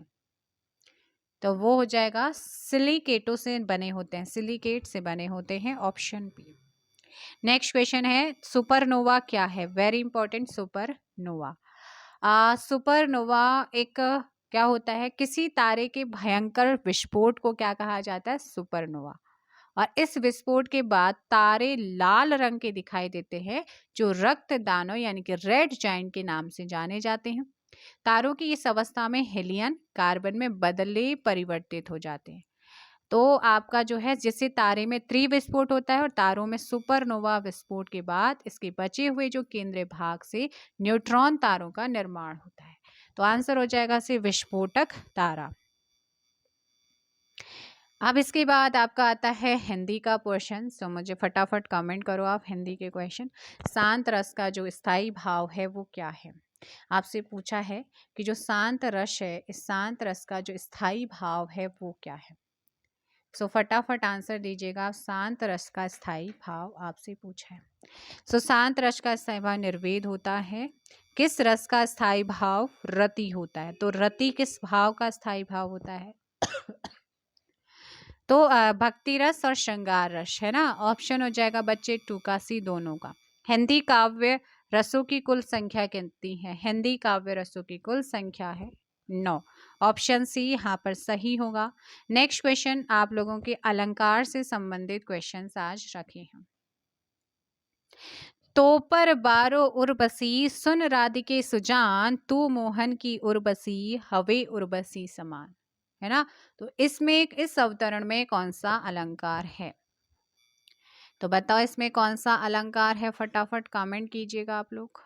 तो वो हो जाएगा सिलिकेटों से बने होते हैं, सिलिकेट से बने होते हैं। Option B. नेक्स्ट क्वेश्चन है, सुपरनोवा क्या है? Very important, supernova. सुपरनोवा एक क्या होता है, किसी तारे के भयंकर विस्फोट को क्या कहा जाता है? सुपरनोवा। और इस विस्फोट के बाद तारे लाल रंग के दिखाई देते हैं जो रक्त दानव यानी कि रेड जाइंट के नाम से जाने जाते हैं। तारों की इस अवस्था में हीलियम कार्बन में बदले परिवर्तित हो जाते हैं। तो आपका जो है, जिससे तारे में त्रिविस्फोट होता है और तारों में सुपरनोवा विस्फोट के बाद इसके बचे हुए जो केंद्रीय भाग से न्यूट्रॉन तारों का निर्माण होता है। तो आंसर हो जाएगा से विस्फोटक तारा। अब इसके बाद आपका आता है हिंदी का पोर्शन। सो मुझे फटाफट कमेंट करो आप हिंदी के क्वेश्चन। शांत रस का जो स्थायी भाव है वो क्या है? आपसे पूछा है कि जो शांत रस है, इस शांत रस का जो स्थायी भाव है वो क्या है? सो फटाफट आंसर दीजिएगा। शांत रस का स्थायी भाव आपसे पूछा है। सो शांत रस का स्थायी भाव निर्वेद होता है। किस रस का स्थायी भाव? रति होता है। तो रति किस भाव का स्थायी भाव होता है? तो भक्ति रस और श्रृंगार रस है ना, ऑप्शन हो जाएगा बच्चे 2 का सी दोनों का। हिंदी काव्य रसों की कुल संख्या कितनी है? हिंदी काव्य रसों की कुल संख्या है 9। ऑप्शन सी यहाँ पर सही होगा। नेक्स्ट क्वेश्चन आप लोगों के अलंकार से संबंधित क्वेश्चंस आज रखे हैं। तो पर बारो उर्वशी सुन राधिके सुजान, तू मोहन की उर्वशी हवे उर्वशी समान, है ना। तो इसमें इस अवतरण में कौन सा अलंकार है? तो बताओ इसमें कौन सा अलंकार है, फटाफट कमेंट कीजिएगा आप लोग।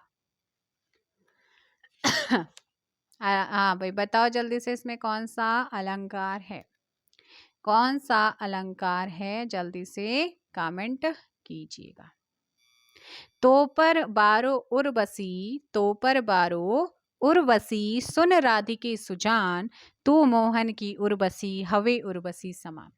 हाँ भाई बताओ जल्दी से, इसमें कौन सा अलंकार है? कौन सा अलंकार है, जल्दी से कमेंट कीजिएगा। तो पर बारो उर्वशी, तो पर बारो उर्वशी सुन राधिके सुजान, तू मोहन की उर्वशी हवे उर्वशी समान।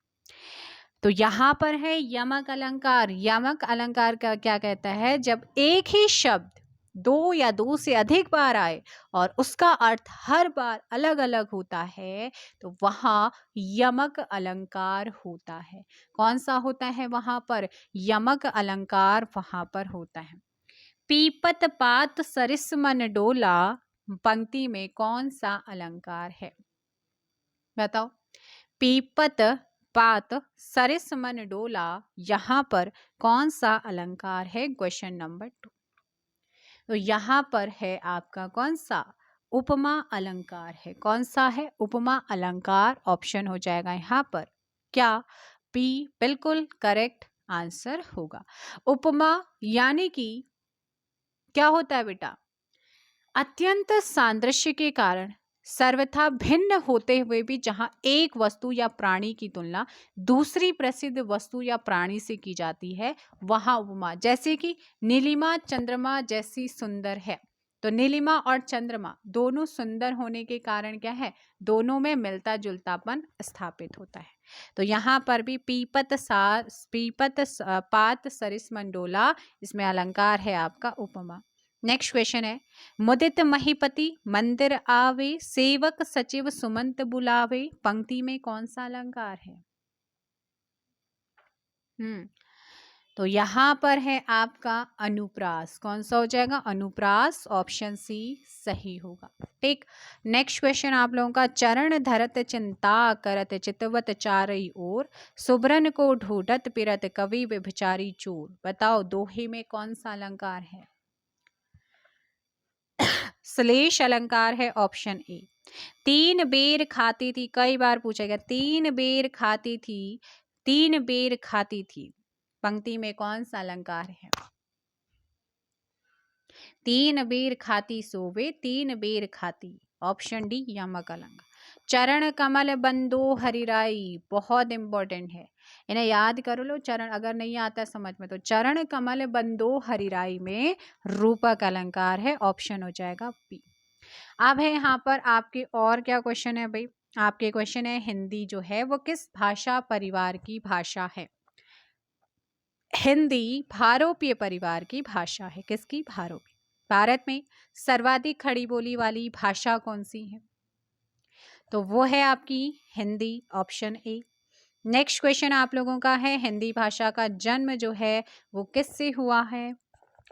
तो यहाँ पर है यमक अलंकार। यमक अलंकार का क्या कहता है? जब एक ही शब्द 2 या 2 से अधिक बार आए और उसका अर्थ हर बार अलग अलग होता है तो वहाँ यमक अलंकार होता है। कौन सा होता है वहाँ पर? यमक अलंकार वहाँ पर होता है। पीपत पात सरिस मन डोला, पंक्ति में कौन सा अलंकार है? बताओ। पीपत पात सरिस मन डोला, यहाँ पर कौन सा अलंकार है? Question number 2। तो यहाँ पर है आपका कौन सा? उपमा अलंकार है। कौन सा है? उपमा अलंकार। ऑप्शन हो जाएगा यहाँ पर क्या? बी बिल्कुल करेक्ट आंसर होगा। उपमा यानी कि क्या होता है बेटा? अत्यंत सादृश्य के कारण सर्वथा भिन्न होते हुए भी जहां एक वस्तु या प्राणी की तुलना दूसरी प्रसिद्ध वस्तु या प्राणी से की जाती है वहां उपमा। जैसे कि नीलिमा चंद्रमा जैसी सुंदर है, तो नीलिमा और चंद्रमा दोनों सुंदर होने के कारण क्या है? दोनों में मिलता जुलतापन स्थापित होता है। तो यहाँ पर भी पीपत पात सरिस मंडोला, इसमें अलंकार है आपका उपमा। नेक्स्ट क्वेश्चन है, मुदित महीपति मंदिर आवे, सेवक सचिव सुमंत बुलावे, पंक्ति में कौन सा अलंकार है? तो यहाँ पर है आपका अनुप्रास। कौन सा हो जाएगा? अनुप्रास। ऑप्शन सी सही होगा। ठीक। नेक्स्ट क्वेश्चन आप लोगों का, चरण धरत चिंता करत चितवत चारई ओर, सुब्रन को ढूंढत पिरत कवि व्यभिचारी चोर। बताओ दोहे में कौन सा अलंकार है? श्लेष अलंकार है। Option A. 3 बेर खाती थी, कई बार पूछा गया। 3 बेर खाती थी, 3 बेर खाती थी, पंक्ति में कौन सा अलंकार है? 3 बेर खाती सोवे, 3 बेर खाती। ऑप्शन डी यमक अलंकार। चरण कमल बंदो हरिराई, बहुत इंपॉर्टेंट है, इन्हें याद करो लो। चरण अगर नहीं आता समझ में तो चरण कमल बंदो हरिराई में रूपक अलंकार है। ऑप्शन हो जाएगा बी। अब है यहाँ पर आपके और क्या क्वेश्चन है भाई? आपके क्वेश्चन है हिंदी जो है वो किस भाषा परिवार की भाषा है? हिंदी भारोपीय परिवार की भाषा है। किसकी? भारोपीय। भारत में सर्वाधिक खड़ी बोली वाली भाषा कौन सी है? तो वो है आपकी Hindi. Option A. Next question आप लोगों का है, हिंदी भाषा का जन्म जो है वो किससे हुआ है?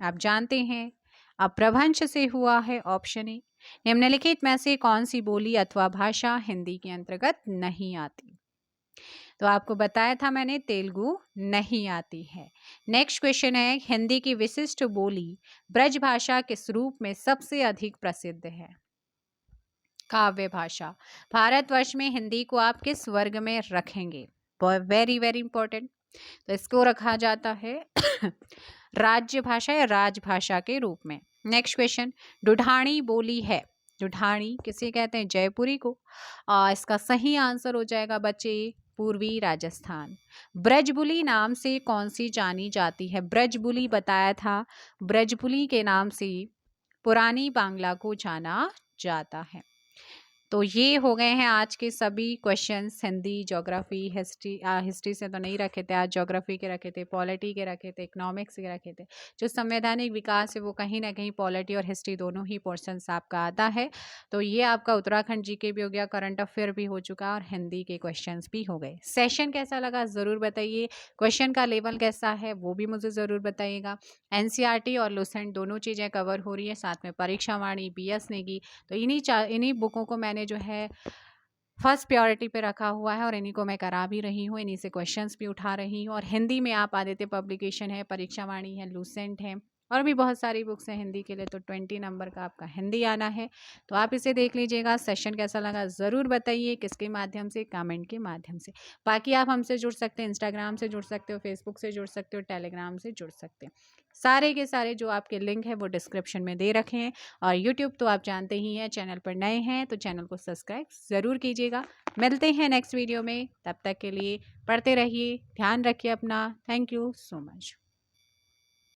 आप जानते हैं, अपभ्रंश से हुआ है। Option A. निम्नलिखित में से कौन सी बोली अथवा भाषा हिंदी के अंतर्गत नहीं आती? तो आपको बताया था मैंने, तेलुगु नहीं आती है। नेक्स्ट क्वेश्चन है, हिंदी की विशिष्ट बोली ब्रज भाषा किस रूप में सबसे अधिक प्रसिद्ध है? काव्य भाषा। भारतवर्ष में हिंदी को आप किस वर्ग में रखेंगे? Very very important. तो इसको रखा जाता है राज्य भाषा या राजभाषा के रूप में। नेक्स्ट क्वेश्चन, ढूढ़ानी बोली है, ढूढ़ानी किसे कहते हैं? जयपुरी को। इसका सही आंसर हो जाएगा बच्चे पूर्वी राजस्थान। ब्रजबुली नाम से कौन सी जानी जाती है? ब्रजबुली बताया था, ब्रजबुली के नाम से पुरानी बांग्ला को जाना जाता है। तो ये हो गए हैं आज के सभी क्वेश्चंस। हिंदी, ज्योग्राफी, हिस्ट्री से तो नहीं रखे थे, आज ज्योग्राफी के रखे थे, पॉलिटी के रखे थे, इकोनॉमिक्स के रखे थे। जो संवैधानिक विकास है वो कहीं ना कहीं पॉलिटी और हिस्ट्री दोनों ही पोर्शंस आपका आता है। तो ये आपका उत्तराखंड जीके भी हो गया, करंट अफेयर भी हो चुका और हिंदी के क्वेश्चन भी हो गए। सेशन कैसा लगा ज़रूर बताइए, क्वेश्चन का लेवल कैसा है वो भी मुझे ज़रूर बताइएगा। एनसीईआरटी और लुसेंट दोनों चीज़ें कवर हो रही है, साथ में परीक्षा वाणी, बीएस नेगी। तो इन्हीं बुकों को मैंने जो है फर्स्ट प्रायोरिटी पे रखा हुआ है और इन्हीं को मैं करा भी रही हूँ, इन्हीं से क्वेश्चंस भी उठा रही हूँ। और हिंदी में आप आदित्य पब्लिकेशन है, परीक्षा वाणी है, लूसेंट है और भी बहुत सारी बुक्स हैं हिंदी के लिए। तो 20 नंबर का आपका हिंदी आना है, तो आप इसे देख लीजिएगा। सेशन कैसा लगा ज़रूर बताइए, किसके माध्यम से, कमेंट के माध्यम से। बाकी आप हमसे जुड़ सकते हैं, इंस्टाग्राम से जुड़ सकते हो, फेसबुक से जुड़ सकते हो, टेलीग्राम से जुड़ सकते हैं। सारे के सारे जो आपके लिंक है वो डिस्क्रिप्शन में दे रखे हैं। और यूट्यूब तो आप जानते ही हैं, चैनल पर नए हैं तो चैनल को सब्सक्राइब ज़रूर कीजिएगा। मिलते हैं नेक्स्ट वीडियो में, तब तक के लिए पढ़ते रहिए, ध्यान रखिए अपना। Thank you so much.